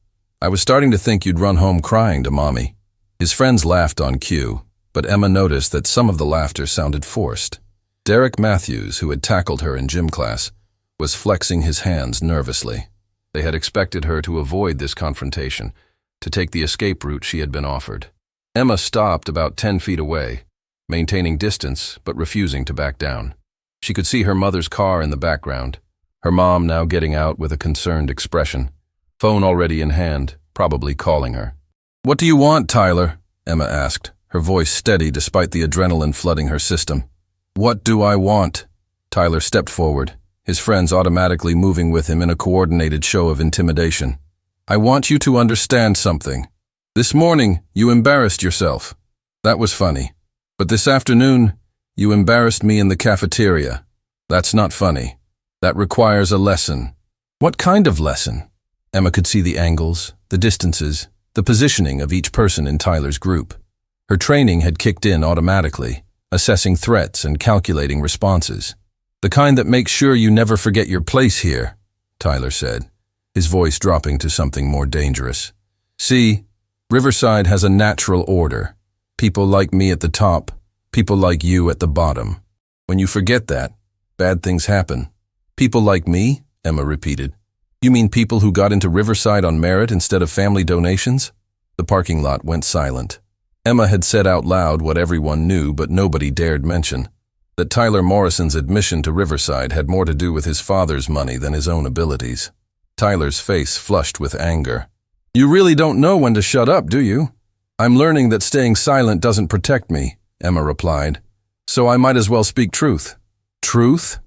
I was starting to think you'd run home crying to Mommy." His friends laughed on cue, but Emma noticed that some of the laughter sounded forced. Derek Matthews, who had tackled her in gym class, was flexing his hands nervously. They had expected her to avoid this confrontation, to take the escape route she had been offered. Emma stopped about 10 feet away, maintaining distance but refusing to back down. She could see her mother's car in the background, her mom now getting out with a concerned expression, phone already in hand, probably calling her. "What do you want, Tyler?" Emma asked, her voice steady despite the adrenaline flooding her system. "What do I want?" Tyler stepped forward, his friends automatically moving with him in a coordinated show of intimidation. "I want you to understand something. This morning, you embarrassed yourself. That was funny. But this afternoon, you embarrassed me in the cafeteria. That's not funny. That requires a lesson." "What kind of lesson?" Emma could see the angles, the distances, the positioning of each person in Tyler's group. Her training had kicked in automatically, assessing threats and calculating responses. "The kind that makes sure you never forget your place here," Tyler said, his voice dropping to something more dangerous. "See, Riverside has a natural order. People like me at the top, people like you at the bottom. When you forget that, bad things happen." "People like me?" Emma repeated. "You mean people who got into Riverside on merit instead of family donations?" The parking lot went silent. Emma had said out loud what everyone knew but nobody dared mention, that Tyler Morrison's admission to Riverside had more to do with his father's money than his own abilities. Tyler's face flushed with anger. "You really don't know when to shut up, do you?" "I'm learning that staying silent doesn't protect me," Emma replied. "So I might as well speak truth." "Truth?"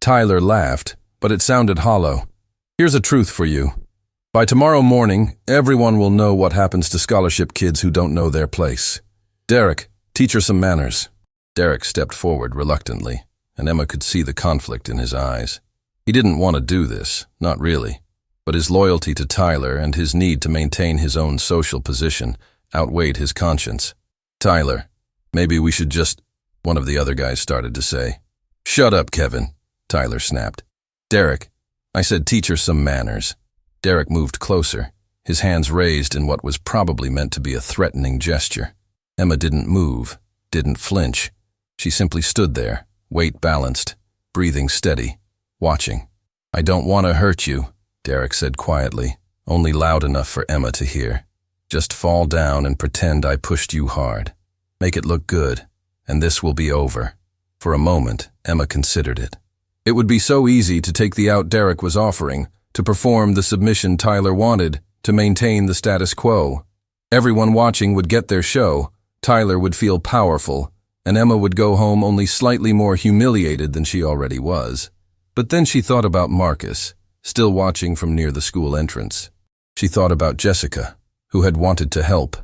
Tyler laughed, but it sounded hollow. "Here's a truth for you. By tomorrow morning, everyone will know what happens to scholarship kids who don't know their place. Derek, teach her some manners." Derek stepped forward reluctantly, and Emma could see the conflict in his eyes. He didn't want to do this, not really, but his loyalty to Tyler and his need to maintain his own social position outweighed his conscience. "Tyler, maybe we should just," one of the other guys started to say. "Shut up, Kevin," Tyler snapped. "Derek, I said teach her some manners." Derek moved closer, his hands raised in what was probably meant to be a threatening gesture. Emma didn't move, didn't flinch. She simply stood there, weight balanced, breathing steady, watching. "I don't want to hurt you," Derek said quietly, only loud enough for Emma to hear. "Just fall down and pretend I pushed you hard. Make it look good, and this will be over." For a moment, Emma considered it. It would be so easy to take the out Derek was offering, to perform the submission Tyler wanted, to maintain the status quo. Everyone watching would get their show, Tyler would feel powerful, and Emma would go home only slightly more humiliated than she already was. But then she thought about Marcus, still watching from near the school entrance. She thought about Jessica, who had wanted to help,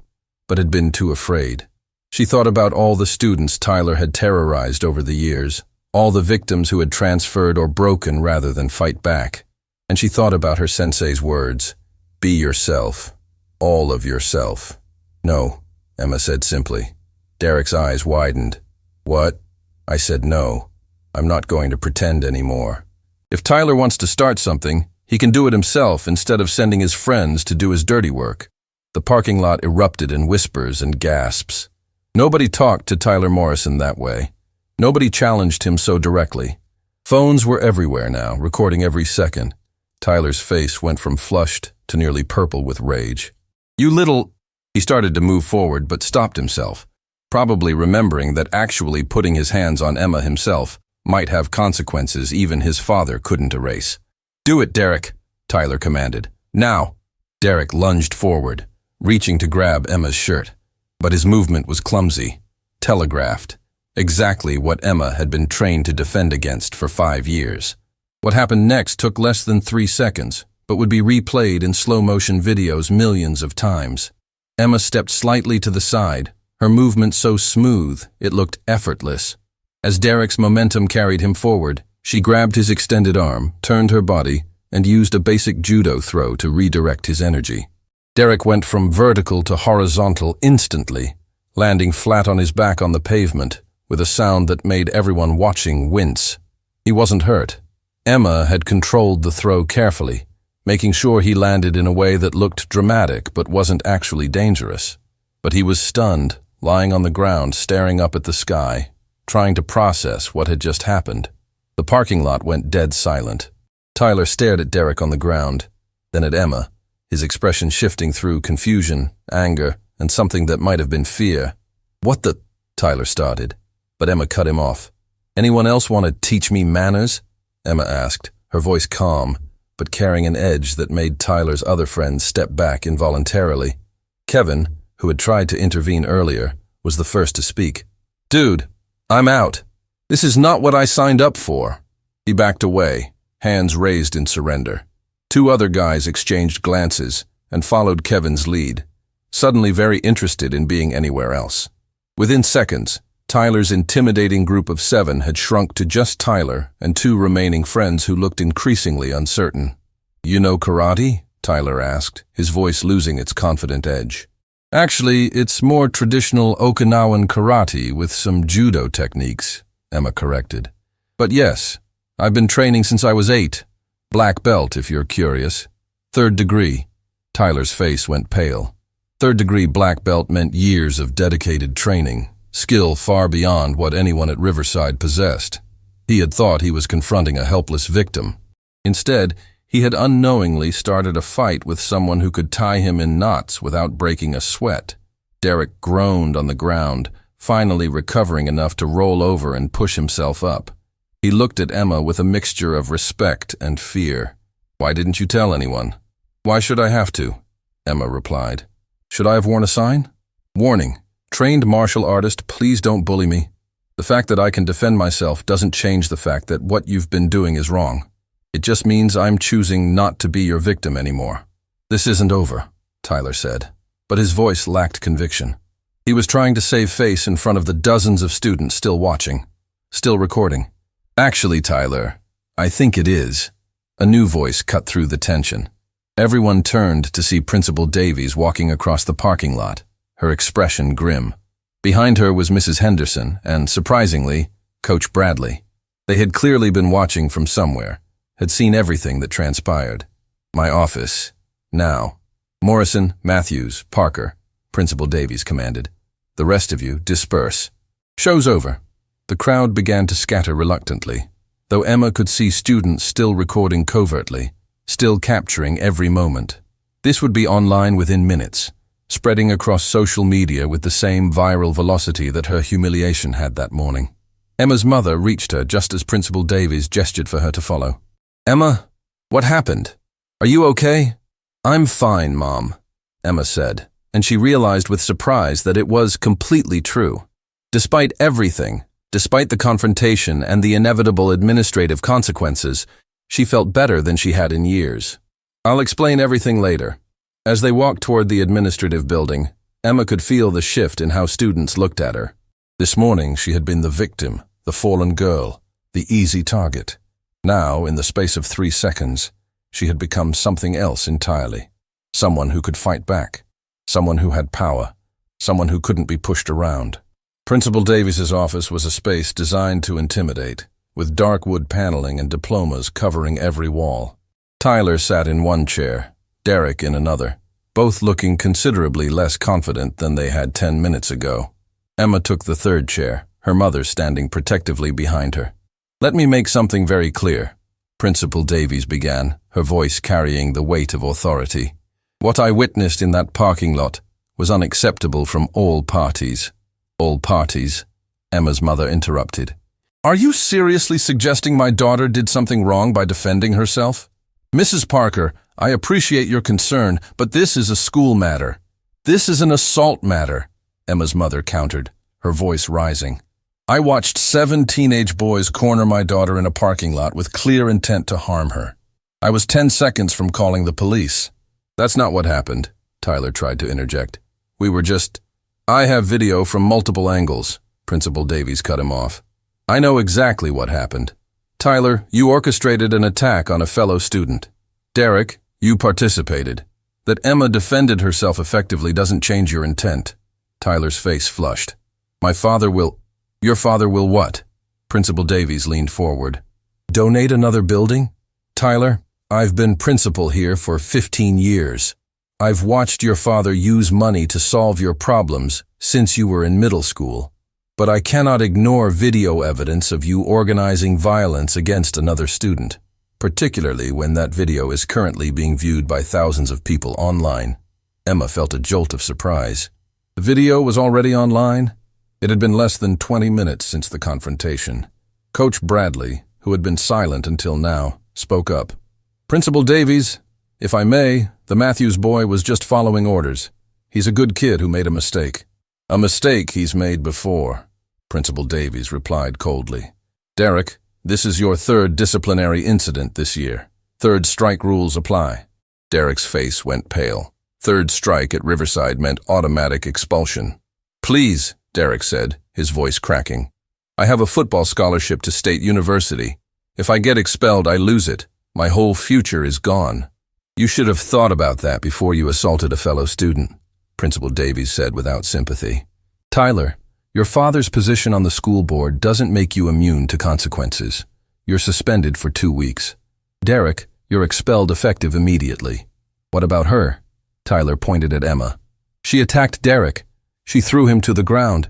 but had been too afraid. She thought about all the students Tyler had terrorized over the years, all the victims who had transferred or broken rather than fight back. And she thought about her sensei's words, "Be yourself, all of yourself." "No," Emma said simply. Derek's eyes widened. "What?" I said no. I'm not going to pretend anymore. If Tyler wants to start something, he can do it himself instead of sending his friends to do his dirty work. The parking lot erupted in whispers and gasps. Nobody talked to Tyler Morrison that way. Nobody challenged him so directly. Phones were everywhere now, recording every second. Tyler's face went from flushed to nearly purple with rage. "You little—" He started to move forward but stopped himself, probably remembering that actually putting his hands on Emma himself might have consequences even his father couldn't erase. "Do it, Derek," Tyler commanded. "Now." Derek lunged forward, reaching to grab Emma's shirt, but his movement was clumsy, telegraphed, exactly what Emma had been trained to defend against for 5 years. What happened next took less than 3 seconds, but would be replayed in slow-motion videos millions of times. Emma stepped slightly to the side, her movement so smooth it looked effortless. As Derek's momentum carried him forward, she grabbed his extended arm, turned her body, and used a basic judo throw to redirect his energy. Derek went from vertical to horizontal instantly, landing flat on his back on the pavement, with a sound that made everyone watching wince. He wasn't hurt. Emma had controlled the throw carefully, making sure he landed in a way that looked dramatic but wasn't actually dangerous. But he was stunned, lying on the ground staring up at the sky, trying to process what had just happened. The parking lot went dead silent. Tyler stared at Derek on the ground, then at Emma, his expression shifting through confusion, anger, and something that might have been fear. "What the—" Tyler started, but Emma cut him off. "Anyone else want to teach me manners?" Emma asked, her voice calm, but carrying an edge that made Tyler's other friends step back involuntarily. Kevin, who had tried to intervene earlier, was the first to speak. "Dude, I'm out. This is not what I signed up for." He backed away, hands raised in surrender. 2 other guys exchanged glances and followed Kevin's lead, suddenly very interested in being anywhere else. Within seconds, Tyler's intimidating group of 7 had shrunk to just Tyler and 2 remaining friends who looked increasingly uncertain. "You know karate?" Tyler asked, his voice losing its confident edge. Actually, it's more traditional Okinawan karate with some judo techniques, Emma corrected. But yes, I've been training since I was 8. Black belt, if you're curious. 3rd degree. Tyler's face went pale. 3rd degree black belt meant years of dedicated training, skill far beyond what anyone at Riverside possessed. He had thought he was confronting a helpless victim. Instead, he had unknowingly started a fight with someone who could tie him in knots without breaking a sweat. Derek groaned on the ground, finally recovering enough to roll over and push himself up. He looked at Emma with a mixture of respect and fear. "Why didn't you tell anyone?" "Why should I have to?" Emma replied. "Should I have worn a sign?" "Warning. Trained martial artist, please don't bully me. The fact that I can defend myself doesn't change the fact that what you've been doing is wrong. It just means I'm choosing not to be your victim anymore." "This isn't over," Tyler said, but his voice lacked conviction. He was trying to save face in front of the dozens of students still watching, still recording. "Actually, Tyler, I think it is." A new voice cut through the tension. Everyone turned to see Principal Davies walking across the parking lot, her expression grim. Behind her was Mrs. Henderson and, surprisingly, Coach Bradley. They had clearly been watching from somewhere, had seen everything that transpired. "My office. Now." "Morrison, Matthews, Parker," Principal Davies commanded. "The rest of you, disperse." "Show's over." The crowd began to scatter reluctantly, though Emma could see students still recording covertly, still capturing every moment. This would be online within minutes, spreading across social media with the same viral velocity that her humiliation had that morning. Emma's mother reached her just as Principal Davies gestured for her to follow. "Emma, what happened? Are you okay?" "I'm fine, Mom," Emma said, and she realized with surprise that it was completely true. Despite everything, despite the confrontation and the inevitable administrative consequences, she felt better than she had in years. "I'll explain everything later." As they walked toward the administrative building, Emma could feel the shift in how students looked at her. This morning, she had been the victim, the fallen girl, the easy target. Now, in the space of 3 seconds, she had become something else entirely. Someone who could fight back. Someone who had power. Someone who couldn't be pushed around. Principal Davies's office was a space designed to intimidate, with dark wood paneling and diplomas covering every wall. Tyler sat in one chair, Derek in another, both looking considerably less confident than they had 10 minutes ago. Emma took the 3rd chair, her mother standing protectively behind her. "Let me make something very clear," Principal Davies began, her voice carrying the weight of authority. "What I witnessed in that parking lot was unacceptable from all parties." "All parties?" Emma's mother interrupted. "Are you seriously suggesting my daughter did something wrong by defending herself?" "Mrs. Parker, I appreciate your concern, but this is a school matter. This is an assault matter," Emma's mother countered, her voice rising. "I watched 7 teenage boys corner my daughter in a parking lot with clear intent to harm her. I was 10 seconds from calling the police." "That's not what happened," Tyler tried to interject. "We were just—" "I have video from multiple angles," Principal Davies cut him off. "I know exactly what happened. Tyler, you orchestrated an attack on a fellow student. Derek, you participated. That Emma defended herself effectively doesn't change your intent." Tyler's face flushed. "My father will—" "Your father will what?" Principal Davies leaned forward. "Donate another building?" "Tyler, I've been principal here for 15 years. I've watched your father use money to solve your problems since you were in middle school. But I cannot ignore video evidence of you organizing violence against another student, particularly when that video is currently being viewed by thousands of people online." Emma felt a jolt of surprise. The video was already online? It had been less than 20 minutes since the confrontation. Coach Bradley, who had been silent until now, spoke up. "Principal Davies, if I may, the Matthews boy was just following orders. He's a good kid who made a mistake." "A mistake he's made before," Principal Davies replied coldly. "Derek, this is your 3rd disciplinary incident this year. 3rd strike rules apply." Derek's face went pale. 3rd strike at Riverside meant automatic expulsion. "Please," Derek said, his voice cracking. "I have a football scholarship to State University. If I get expelled, I lose it. My whole future is gone. You should have thought about that before you assaulted a fellow student." Principal Davies said without sympathy. Tyler, your father's position on the school board doesn't make you immune to consequences. You're suspended for 2 weeks. Derek, you're expelled effective immediately. What about her? Tyler pointed at Emma. She attacked Derek. She threw him to the ground.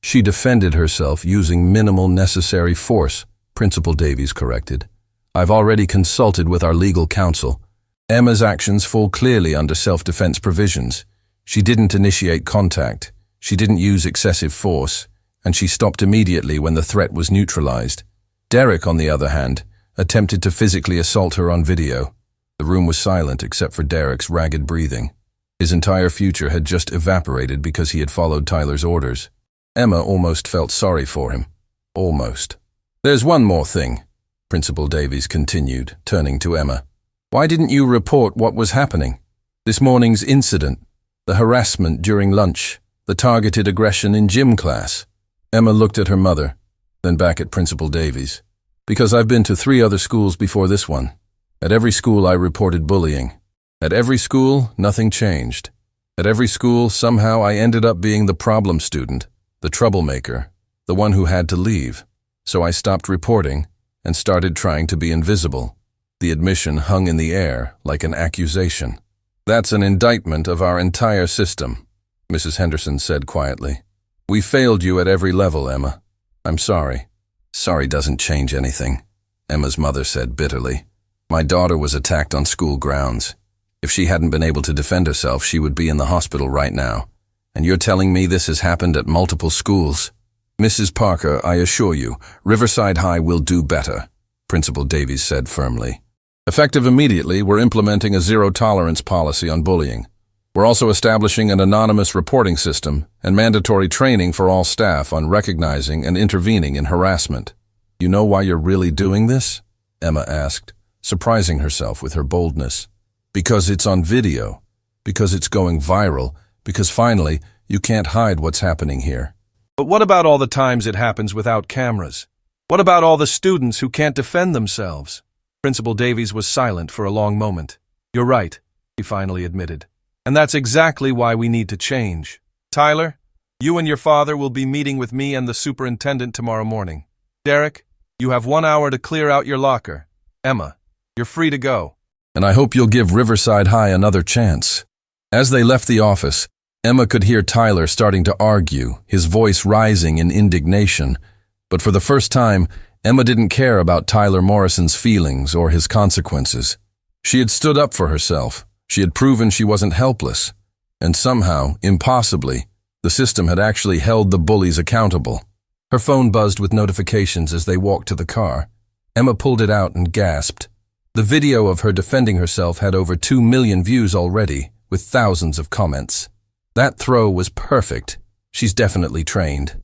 She defended herself using minimal necessary force, Principal Davies corrected. I've already consulted with our legal counsel. Emma's actions fall clearly under self-defense provisions. She didn't initiate contact. She didn't use excessive force, and she stopped immediately when the threat was neutralized. Derek, on the other hand, attempted to physically assault her on video. The room was silent except for Derek's ragged breathing. His entire future had just evaporated because he had followed Tyler's orders. Emma almost felt sorry for him. Almost. There's one more thing, Principal Davies continued, turning to Emma. Why didn't you report what was happening? This morning's incident, the harassment during lunch, the targeted aggression in gym class. Emma looked at her mother, then back at Principal Davies. Because I've been to 3 other schools before this one. At every school I reported bullying. At every school, nothing changed. At every school, somehow I ended up being the problem student, the troublemaker, the one who had to leave. So I stopped reporting and started trying to be invisible. The admission hung in the air like an accusation. That's an indictment of our entire system, Mrs. Henderson said quietly. We failed you at every level, Emma. I'm sorry. Sorry doesn't change anything, Emma's mother said bitterly. My daughter was attacked on school grounds. If she hadn't been able to defend herself, she would be in the hospital right now. And you're telling me this has happened at multiple schools? Mrs. Parker, I assure you, Riverside High will do better, Principal Davies said firmly. Effective immediately, we're implementing a zero-tolerance policy on bullying. We're also establishing an anonymous reporting system and mandatory training for all staff on recognizing and intervening in harassment. You know why you're really doing this? Emma asked, surprising herself with her boldness. Because it's on video. Because it's going viral. Because finally, you can't hide what's happening here. But what about all the times it happens without cameras? What about all the students who can't defend themselves? Principal Davies was silent for a long moment. You're right, he finally admitted. And that's exactly why we need to change. Tyler, you and your father will be meeting with me and the superintendent tomorrow morning. Derek, you have 1 hour to clear out your locker. Emma, you're free to go. And I hope you'll give Riverside High another chance. As they left the office, Emma could hear Tyler starting to argue, his voice rising in indignation. But for the first time, Emma didn't care about Tyler Morrison's feelings or his consequences. She had stood up for herself. She had proven she wasn't helpless. And somehow, impossibly, the system had actually held the bullies accountable. Her phone buzzed with notifications as they walked to the car. Emma pulled it out and gasped. The video of her defending herself had over 2 million views already, with thousands of comments. That throw was perfect. She's definitely trained.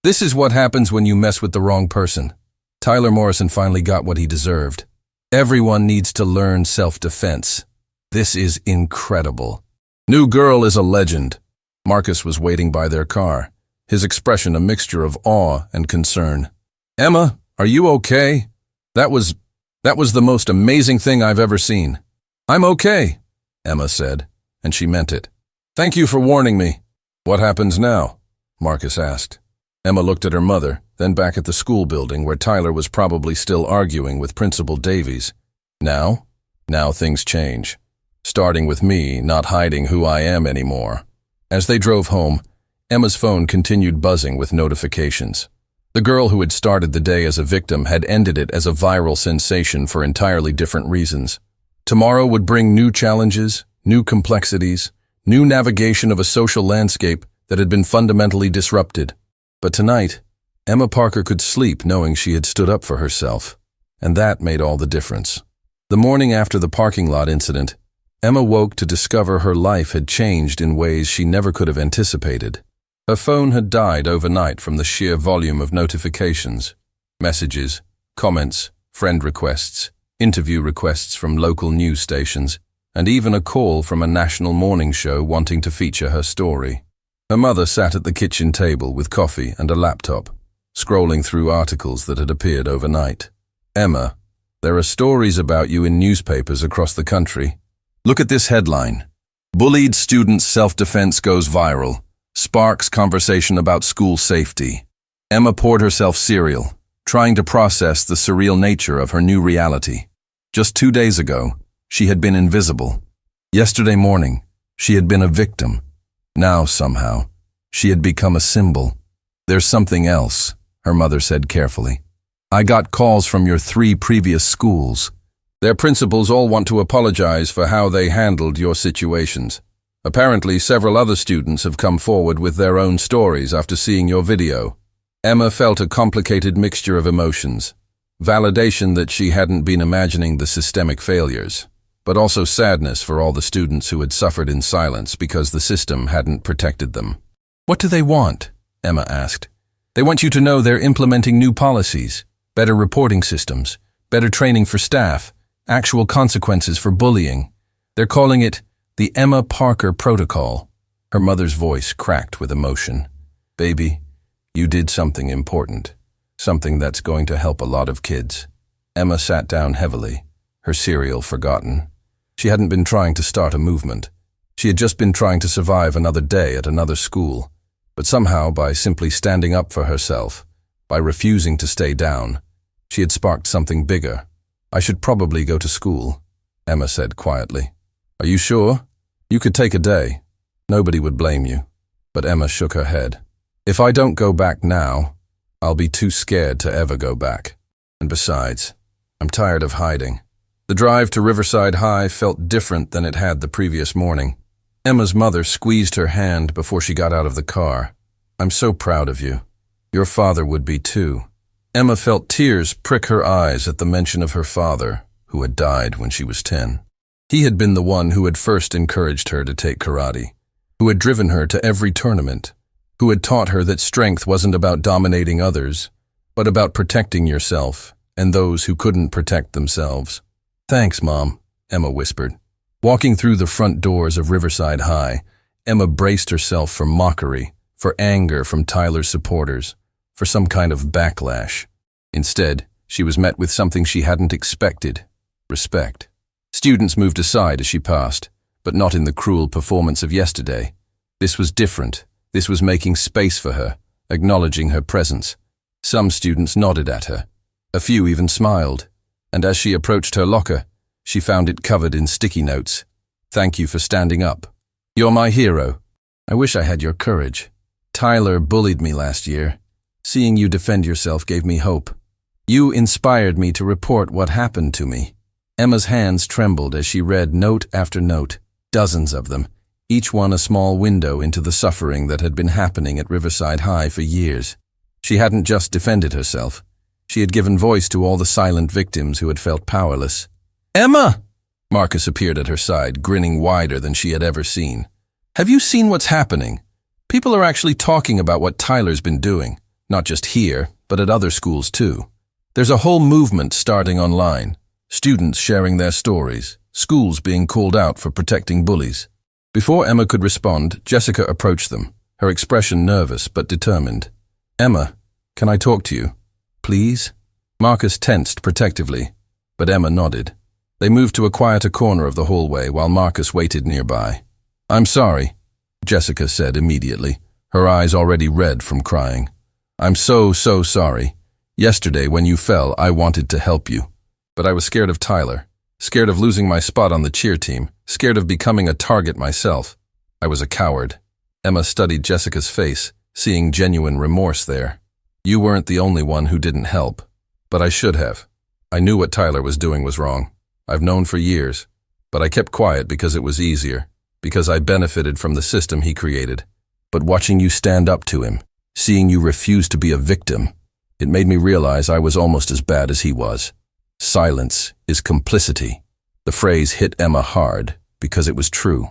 This is what happens when you mess with the wrong person. Tyler Morrison finally got what he deserved. Everyone needs to learn self-defense. This is incredible. New girl is a legend. Marcus was waiting by their car, his expression a mixture of awe and concern. Emma, are you okay? That was the most amazing thing I've ever seen. I'm okay, Emma said, and she meant it. Thank you for warning me. What happens now? Marcus asked. Emma looked at her mother, then back at the school building where Tyler was probably still arguing with Principal Davies. Now? Now things change. Starting with me not hiding who I am anymore. As they drove home, Emma's phone continued buzzing with notifications. The girl who had started the day as a victim had ended it as a viral sensation for entirely different reasons. Tomorrow would bring new challenges, new complexities, new navigation of a social landscape that had been fundamentally disrupted. But tonight, Emma Parker could sleep knowing she had stood up for herself. And that made all the difference. The morning after the parking lot incident, Emma woke to discover her life had changed in ways she never could have anticipated. Her phone had died overnight from the sheer volume of notifications, messages, comments, friend requests, interview requests from local news stations, and even a call from a national morning show wanting to feature her story. Her mother sat at the kitchen table with coffee and a laptop, scrolling through articles that had appeared overnight. Emma, there are stories about you in newspapers across the country. Look at this headline. Bullied students' self-defense goes viral. Sparks conversation about school safety. Emma poured herself cereal, trying to process the surreal nature of her new reality. Just 2 days ago, she had been invisible. Yesterday morning, she had been a victim. Now, somehow, she had become a symbol. There's something else, her mother said carefully. I got calls from your 3 previous schools. Their principals all want to apologize for how they handled your situations. Apparently, several other students have come forward with their own stories after seeing your video. Emma felt a complicated mixture of emotions. Validation that she hadn't been imagining the systemic failures, but also sadness for all the students who had suffered in silence because the system hadn't protected them. What do they want? Emma asked. They want you to know they're implementing new policies, better reporting systems, better training for staff, actual consequences for bullying. They're calling it the Emma Parker Protocol. Her mother's voice cracked with emotion. Baby, you did something important, something that's going to help a lot of kids. Emma sat down heavily, her cereal forgotten. She hadn't been trying to start a movement. She had just been trying to survive another day at another school. But somehow, by simply standing up for herself, by refusing to stay down, she had sparked something bigger. I should probably go to school, Emma said quietly. Are you sure? You could take a day. Nobody would blame you. But Emma shook her head. If I don't go back now, I'll be too scared to ever go back. And besides, I'm tired of hiding. The drive to Riverside High felt different than it had the previous morning. Emma's mother squeezed her hand before she got out of the car. I'm so proud of you. Your father would be too. Emma felt tears prick her eyes at the mention of her father, who had died when she was 10. He had been the one who had first encouraged her to take karate, who had driven her to every tournament, who had taught her that strength wasn't about dominating others, but about protecting yourself and those who couldn't protect themselves. Thanks, Mom, Emma whispered. Walking through the front doors of Riverside High, Emma braced herself for mockery, for anger from Tyler's supporters, for some kind of backlash. Instead, she was met with something she hadn't expected: respect. Students moved aside as she passed, but not in the cruel performance of yesterday. This was different. This was making space for her, acknowledging her presence. Some students nodded at her. A few even smiled, and as she approached her locker, she found it covered in sticky notes. Thank you for standing up. You're my hero. I wish I had your courage. Tyler bullied me last year. Seeing you defend yourself gave me hope. You inspired me to report what happened to me. Emma's hands trembled as she read note after note, dozens of them, each one a small window into the suffering that had been happening at Riverside High for years. She hadn't just defended herself. She had given voice to all the silent victims who had felt powerless. Emma! Marcus appeared at her side, grinning wider than she had ever seen. Have you seen what's happening? People are actually talking about what Tyler's been doing, not just here, but at other schools too. There's a whole movement starting online. Students sharing their stories, schools being called out for protecting bullies. Before Emma could respond, Jessica approached them, her expression nervous but determined. Emma, can I talk to you? Please? Marcus tensed protectively, but Emma nodded. They moved to a quieter corner of the hallway while Marcus waited nearby. I'm sorry, Jessica said immediately, her eyes already red from crying. I'm so sorry. Yesterday when you fell, I wanted to help you. But I was scared of Tyler, scared of losing my spot on the cheer team, scared of becoming a target myself. I was a coward. Emma studied Jessica's face, seeing genuine remorse there. You weren't the only one who didn't help, but I should have. I knew what Tyler was doing was wrong. I've known for years, but I kept quiet because it was easier, because I benefited from the system he created. But watching you stand up to him, seeing you refuse to be a victim, it made me realize I was almost as bad as he was. Silence is complicity. The phrase hit Emma hard because it was true.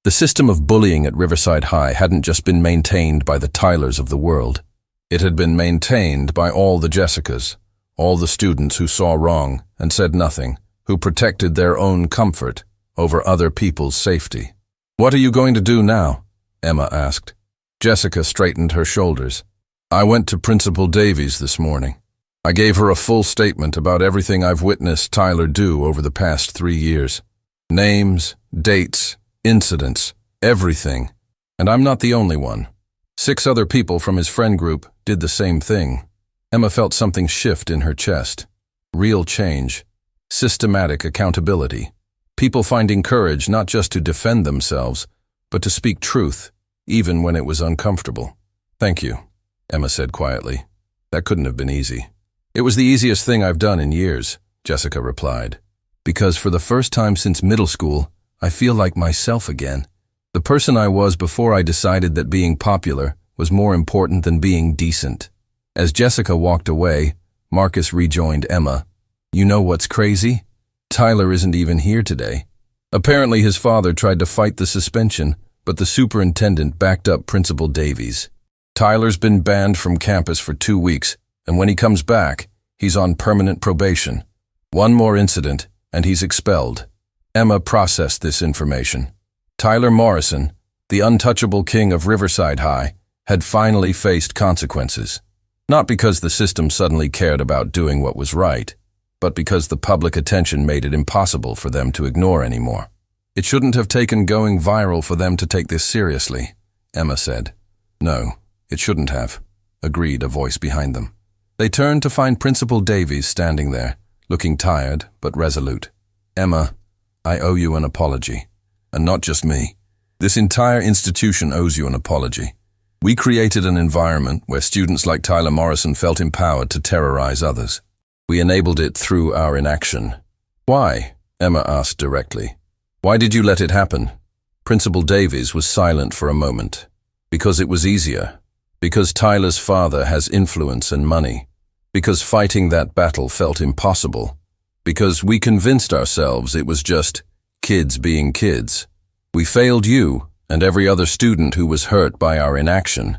The system of bullying at Riverside High hadn't just been maintained by the Tylers of the world. It had been maintained by all the Jessicas, all the students who saw wrong and said nothing, who protected their own comfort over other people's safety. What are you going to do now? Emma asked. Jessica straightened her shoulders. I went to Principal Davies this morning. I gave her a full statement about everything I've witnessed Tyler do over the past 3 years. Names, dates, incidents, everything. And I'm not the only one. 6 other people from his friend group did the same thing. Emma felt something shift in her chest. Real change. Systematic accountability. People finding courage not just to defend themselves, but to speak truth, even when it was uncomfortable. "Thank you," Emma said quietly. "That couldn't have been easy." "It was the easiest thing I've done in years," Jessica replied. "Because for the first time since middle school, I feel like myself again. The person I was before I decided that being popular was more important than being decent." As Jessica walked away, Marcus rejoined Emma. "You know what's crazy? Tyler isn't even here today." Apparently his father tried to fight the suspension, but the superintendent backed up Principal Davies. "Tyler's been banned from campus for 2 weeks, and when he comes back, he's on permanent probation. One more incident, and he's expelled." Emma processed this information. Tyler Morrison, the untouchable king of Riverside High, had finally faced consequences. Not because the system suddenly cared about doing what was right, but because the public attention made it impossible for them to ignore anymore. "It shouldn't have taken going viral for them to take this seriously," Emma said. "No, it shouldn't have," agreed a voice behind them. They turned to find Principal Davies standing there, looking tired but resolute. "Emma, I owe you an apology. And not just me. This entire institution owes you an apology. We created an environment where students like Tyler Morrison felt empowered to terrorize others. We enabled it through our inaction." "Why?" Emma asked directly. "Why did you let it happen?" Principal Davies was silent for a moment. "Because it was easier. Because Tyler's father has influence and money. Because fighting that battle felt impossible. Because we convinced ourselves it was just kids being kids. We failed you and every other student who was hurt by our inaction.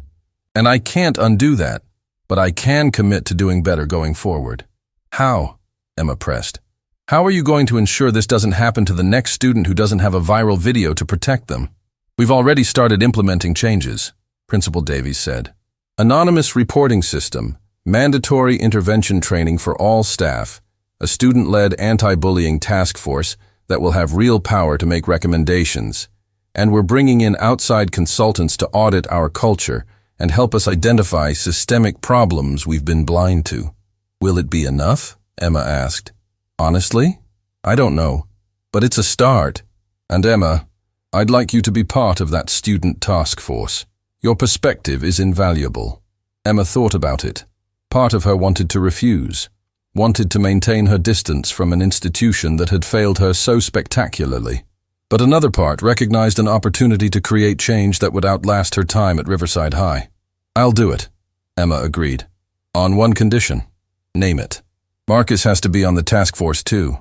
And I can't undo that, but I can commit to doing better going forward." "How?" Emma pressed. "How are you going to ensure this doesn't happen to the next student who doesn't have a viral video to protect them?" "We've already started implementing changes," Principal Davies said. "Anonymous reporting system, mandatory intervention training for all staff, a student-led anti-bullying task force that will have real power to make recommendations, and we're bringing in outside consultants to audit our culture and help us identify systemic problems we've been blind to." "Will it be enough?" Emma asked. "Honestly, I don't know, but it's a start. And Emma, I'd like you to be part of that student task force. Your perspective is invaluable." Emma thought about it. Part of her wanted to refuse, wanted to maintain her distance from an institution that had failed her so spectacularly. But another part recognized an opportunity to create change that would outlast her time at Riverside High. "I'll do it," Emma agreed. "On one condition." "Name it." "Marcus has to be on the task force too.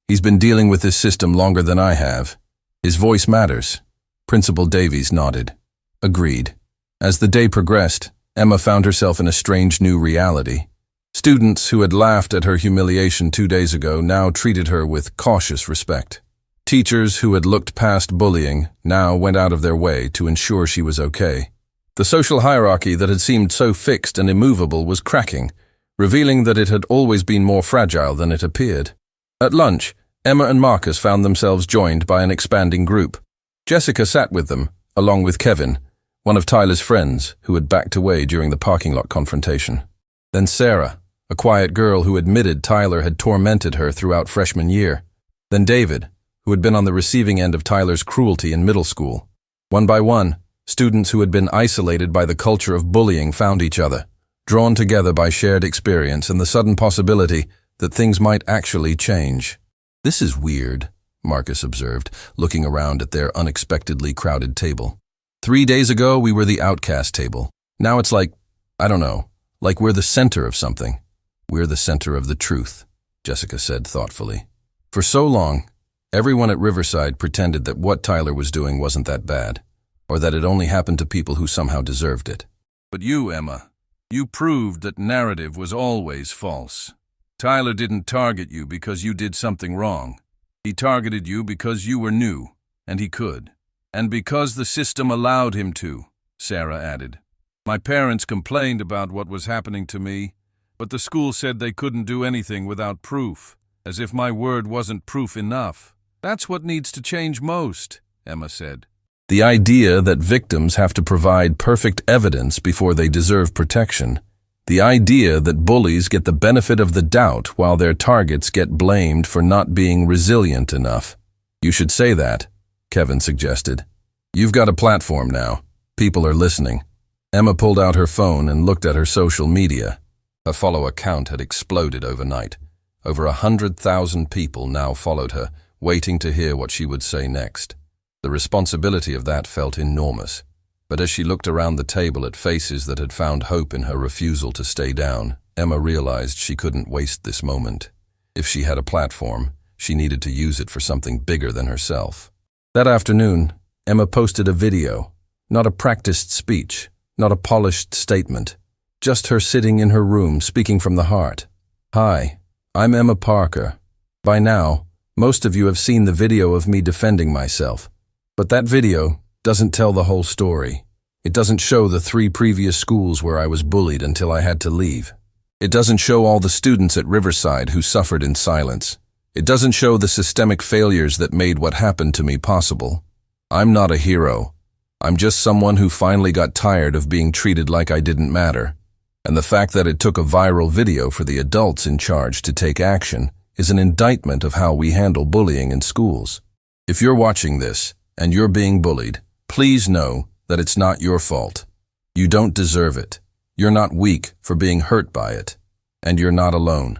He's been dealing with this system longer than I have. His voice matters." Principal Davies nodded. "Agreed." As the day progressed, Emma found herself in a strange new reality. Students who had laughed at her humiliation 2 days ago now treated her with cautious respect. Teachers who had looked past bullying now went out of their way to ensure she was okay. The social hierarchy that had seemed so fixed and immovable was cracking, revealing that it had always been more fragile than it appeared. At lunch, Emma and Marcus found themselves joined by an expanding group. Jessica sat with them, along with Kevin, one of Tyler's friends who had backed away during the parking lot confrontation. Then Sarah, a quiet girl who admitted Tyler had tormented her throughout freshman year. Then David, who had been on the receiving end of Tyler's cruelty in middle school. One by one, students who had been isolated by the culture of bullying found each other, drawn together by shared experience and the sudden possibility that things might actually change. "This is weird," Marcus observed, looking around at their unexpectedly crowded table. 3 days ago, we were the outcast table. Now it's like, I don't know, like we're the center of something. "We're the center of the truth," Jessica said thoughtfully. "For so long, everyone at Riverside pretended that what Tyler was doing wasn't that bad, or that it only happened to people who somehow deserved it. But you, Emma, you proved that narrative was always false. Tyler didn't target you because you did something wrong. He targeted you because you were new, and he could. And because the system allowed him to," Sarah added. "My parents complained about what was happening to me, but the school said they couldn't do anything without proof, as if my word wasn't proof enough. That's what needs to change most. Emma said. The idea that victims have to provide perfect evidence before they deserve protection. The idea that bullies get the benefit of the doubt while their targets get blamed for not being resilient enough. You should say that, Kevin suggested. You've got a platform now. People are listening. Emma pulled out her phone and looked at her social media. Her follower count had exploded overnight. Over 100,000 people now followed her, waiting to hear what she would say next. The responsibility of that felt enormous. But as she looked around the table at faces that had found hope in her refusal to stay down, Emma realized she couldn't waste this moment. If she had a platform, she needed to use it for something bigger than herself. That afternoon, Emma posted a video, not a practiced speech, not a polished statement, just her sitting in her room speaking from the heart. Hi, I'm Emma Parker. By now, most of you have seen the video of me defending myself. But that video doesn't tell the whole story. It doesn't show the 3 previous schools where I was bullied until I had to leave. It doesn't show all the students at Riverside who suffered in silence. It doesn't show the systemic failures that made what happened to me possible. I'm not a hero. I'm just someone who finally got tired of being treated like I didn't matter. And the fact that it took a viral video for the adults in charge to take action is an indictment of how we handle bullying in schools. If you're watching this and you're being bullied, please know that it's not your fault. You don't deserve it. You're not weak for being hurt by it. And you're not alone.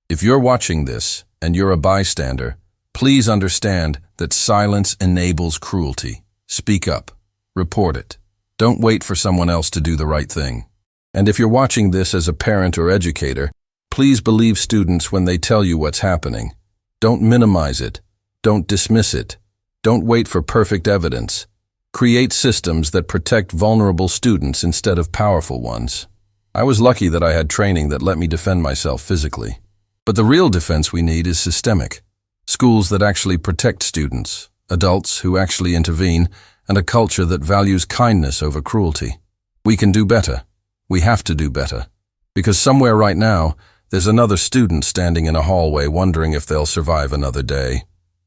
If you're watching this and you're a bystander, please understand that silence enables cruelty. Speak up. Report it. Don't wait for someone else to do the right thing. And if you're watching this as a parent or educator, please believe students when they tell you what's happening. Don't minimize it. Don't dismiss it. Don't wait for perfect evidence. Create systems that protect vulnerable students instead of powerful ones. I was lucky that I had training that let me defend myself physically. But the real defense we need is systemic. Schools that actually protect students, adults who actually intervene, and a culture that values kindness over cruelty. We can do better. We have to do better. Because somewhere right now, there's another student standing in a hallway wondering if they'll survive another day.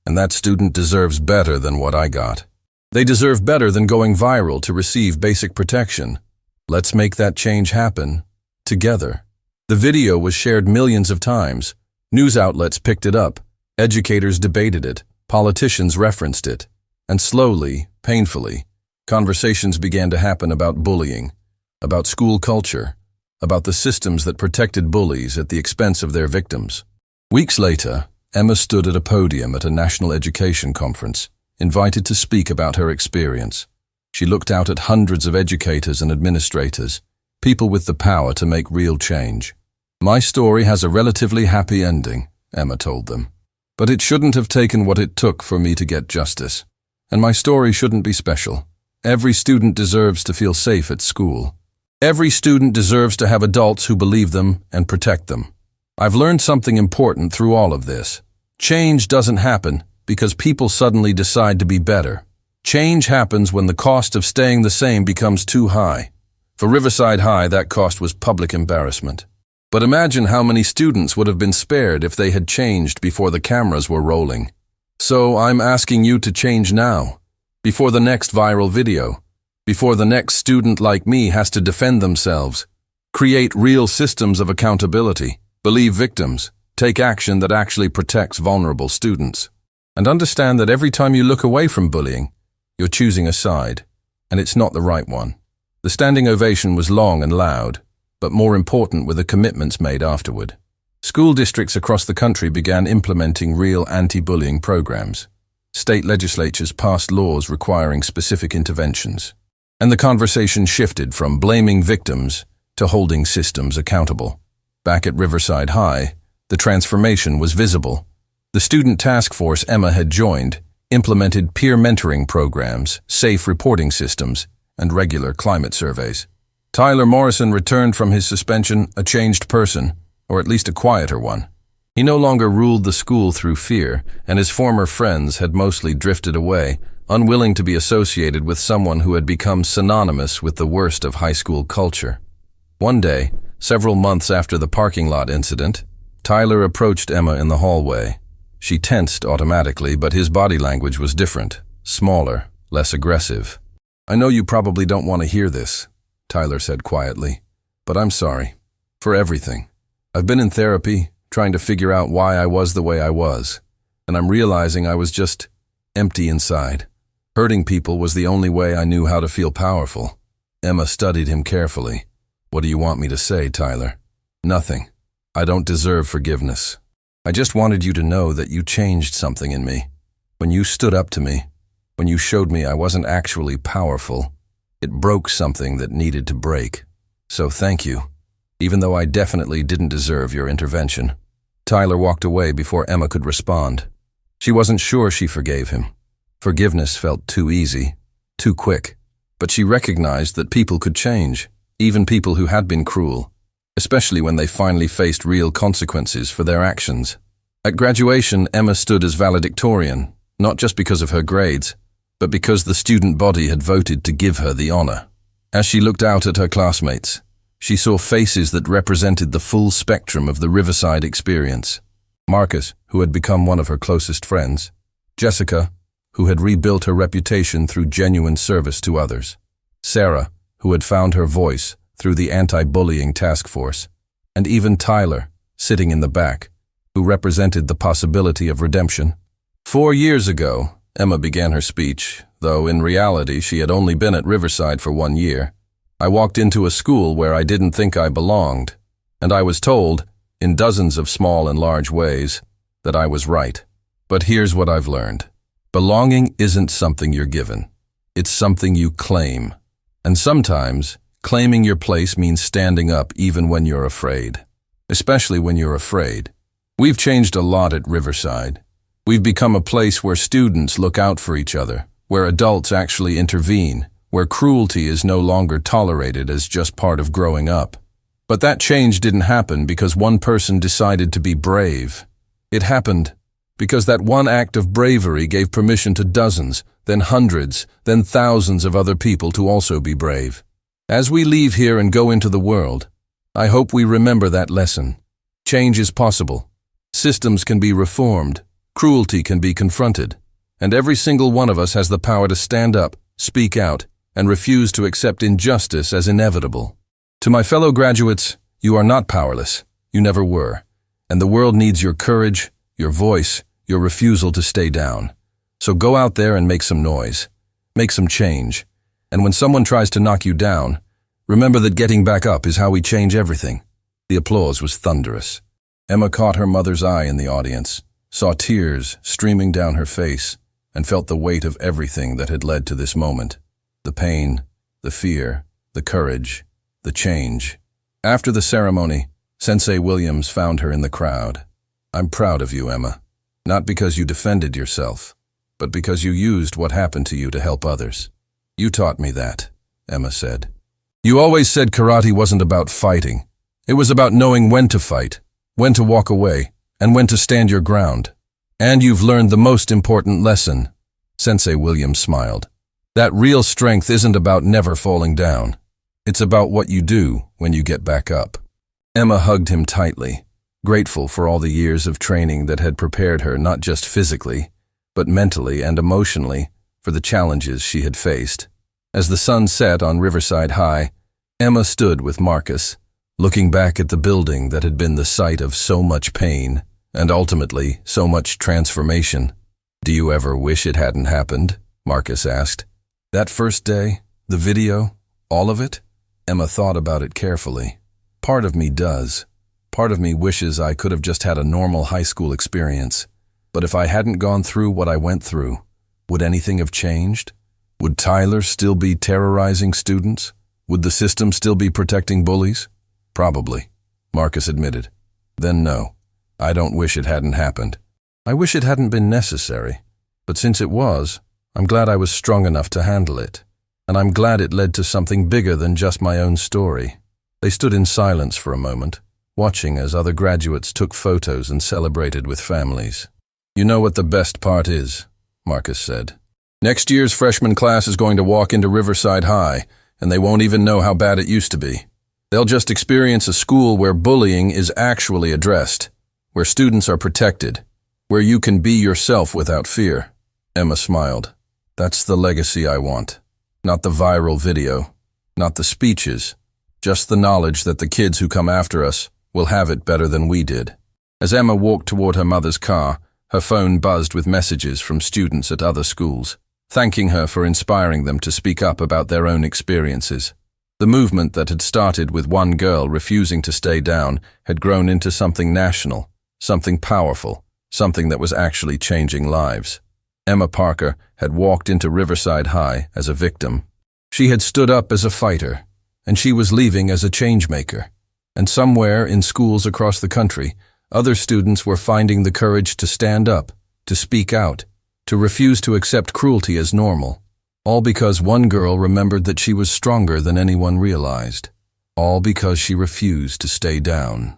And that student deserves better than what I got. They deserve better than going viral to receive basic protection. Let's make that change happen. Together. The video was shared millions of times. News outlets picked it up. Educators debated it. Politicians referenced it. And slowly, painfully, conversations began to happen about bullying, about school culture, about the systems that protected bullies at the expense of their victims. Weeks later, Emma stood at a podium at a national education conference, invited to speak about her experience. She looked out at hundreds of educators and administrators, people with the power to make real change. My story has a relatively happy ending, Emma told them. But it shouldn't have taken what it took for me to get justice. And my story shouldn't be special. Every student deserves to feel safe at school. Every student deserves to have adults who believe them and protect them. I've learned something important through all of this. Change doesn't happen because people suddenly decide to be better. Change happens when the cost of staying the same becomes too high. For Riverside High, that cost was public embarrassment. But imagine how many students would have been spared if they had changed before the cameras were rolling. So I'm asking you to change now, before the next viral video, before the next student like me has to defend themselves. Create real systems of accountability, believe victims, take action that actually protects vulnerable students. And understand that every time you look away from bullying, you're choosing a side, and it's not the right one. The standing ovation was long and loud, but more important were the commitments made afterward. School districts across the country began implementing real anti-bullying programs. State legislatures passed laws requiring specific interventions. And the conversation shifted from blaming victims to holding systems accountable. Back at Riverside High, the transformation was visible. The student task force Emma had joined implemented peer mentoring programs, safe reporting systems, and regular climate surveys. Tyler Morrison returned from his suspension a changed person, or at least a quieter one. He no longer ruled the school through fear, and his former friends had mostly drifted away, unwilling to be associated with someone who had become synonymous with the worst of high school culture. One day, several months after the parking lot incident, Tyler approached Emma in the hallway. She tensed automatically, but his body language was different, smaller, less aggressive. "I know you probably don't want to hear this," Tyler said quietly, "but I'm sorry. For everything. I've been in therapy, trying to figure out why I was the way I was, and I'm realizing I was just empty inside. Hurting people was the only way I knew how to feel powerful." Emma studied him carefully. "What do you want me to say, Tyler?" "Nothing. I don't deserve forgiveness. I just wanted you to know that you changed something in me. When you stood up to me, when you showed me I wasn't actually powerful, it broke something that needed to break. So thank you, even though I definitely didn't deserve your intervention." Tyler walked away before Emma could respond. She wasn't sure she forgave him. Forgiveness felt too easy, too quick. But she recognized that people could change, even people who had been cruel, especially when they finally faced real consequences for their actions. At graduation, Emma stood as valedictorian, not just because of her grades, but because the student body had voted to give her the honor. As she looked out at her classmates, she saw faces that represented the full spectrum of the Riverside experience. Marcus, who had become one of her closest friends. Jessica, who had rebuilt her reputation through genuine service to others. Sarah, who had found her voice through the anti-bullying task force. And even Tyler, sitting in the back, who represented the possibility of redemption. 4 years ago, Emma began her speech, though in reality she had only been at Riverside for 1 year. "I walked into a school where I didn't think I belonged, and I was told, in dozens of small and large ways, that I was right. But here's what I've learned. Belonging isn't something you're given. It's something you claim. And sometimes, claiming your place means standing up even when you're afraid. Especially when you're afraid. We've changed a lot at Riverside. We've become a place where students look out for each other, where adults actually intervene, where cruelty is no longer tolerated as just part of growing up. But that change didn't happen because one person decided to be brave. It happened because that one act of bravery gave permission to dozens, then hundreds, then thousands of other people to also be brave. As we leave here and go into the world, I hope we remember that lesson. Change is possible. Systems can be reformed. Cruelty can be confronted. And every single one of us has the power to stand up, speak out, and refuse to accept injustice as inevitable. To my fellow graduates, you are not powerless. You never were. And the world needs your courage, your voice, your refusal to stay down. So go out there and make some noise. Make some change. And when someone tries to knock you down, remember that getting back up is how we change everything. The applause was thunderous. Emma caught her mother's eye in the audience, saw tears streaming down her face, and felt the weight of everything that had led to this moment. The pain, the fear, the courage, the change. After the ceremony, Sensei Williams found her in the crowd. "I'm proud of you, Emma. Not because you defended yourself, but because you used what happened to you to help others. You taught me that," Emma said. "You always said karate wasn't about fighting. It was about knowing when to fight, when to walk away, and when to stand your ground. And you've learned the most important lesson." Sensei Williams smiled. "That real strength isn't about never falling down. It's about what you do when you get back up." Emma hugged him tightly, grateful for all the years of training that had prepared her not just physically, but mentally and emotionally for the challenges she had faced. As the sun set on Riverside High, Emma stood with Marcus, looking back at the building that had been the site of so much pain and ultimately so much transformation. "Do you ever wish it hadn't happened?" Marcus asked. "That first day, the video, all of it?" Emma thought about it carefully. "Part of me does. Part of me wishes I could have just had a normal high school experience. But if I hadn't gone through what I went through, would anything have changed? Would Tyler still be terrorizing students? Would the system still be protecting bullies? Probably," Marcus admitted. "Then no, I don't wish it hadn't happened. I wish it hadn't been necessary. But since it was, I'm glad I was strong enough to handle it. And I'm glad it led to something bigger than just my own story." They stood in silence for a moment, watching as other graduates took photos and celebrated with families. "You know what the best part is," Marcus said. "Next year's freshman class is going to walk into Riverside High, and they won't even know how bad it used to be. They'll just experience a school where bullying is actually addressed, where students are protected, where you can be yourself without fear." Emma smiled. That's the legacy I want. Not the viral video, not the speeches, just the knowledge that the kids who come after us will have it better than we did. As Emma walked toward her mother's car, her phone buzzed with messages from students at other schools, thanking her for inspiring them to speak up about their own experiences. The movement that had started with one girl refusing to stay down had grown into something national, something powerful, something that was actually changing lives. Emma Parker had walked into Riverside High as a victim. She had stood up as a fighter, and she was leaving as a changemaker. And somewhere in schools across the country, other students were finding the courage to stand up, to speak out, to refuse to accept cruelty as normal. All because one girl remembered that she was stronger than anyone realized. All because she refused to stay down.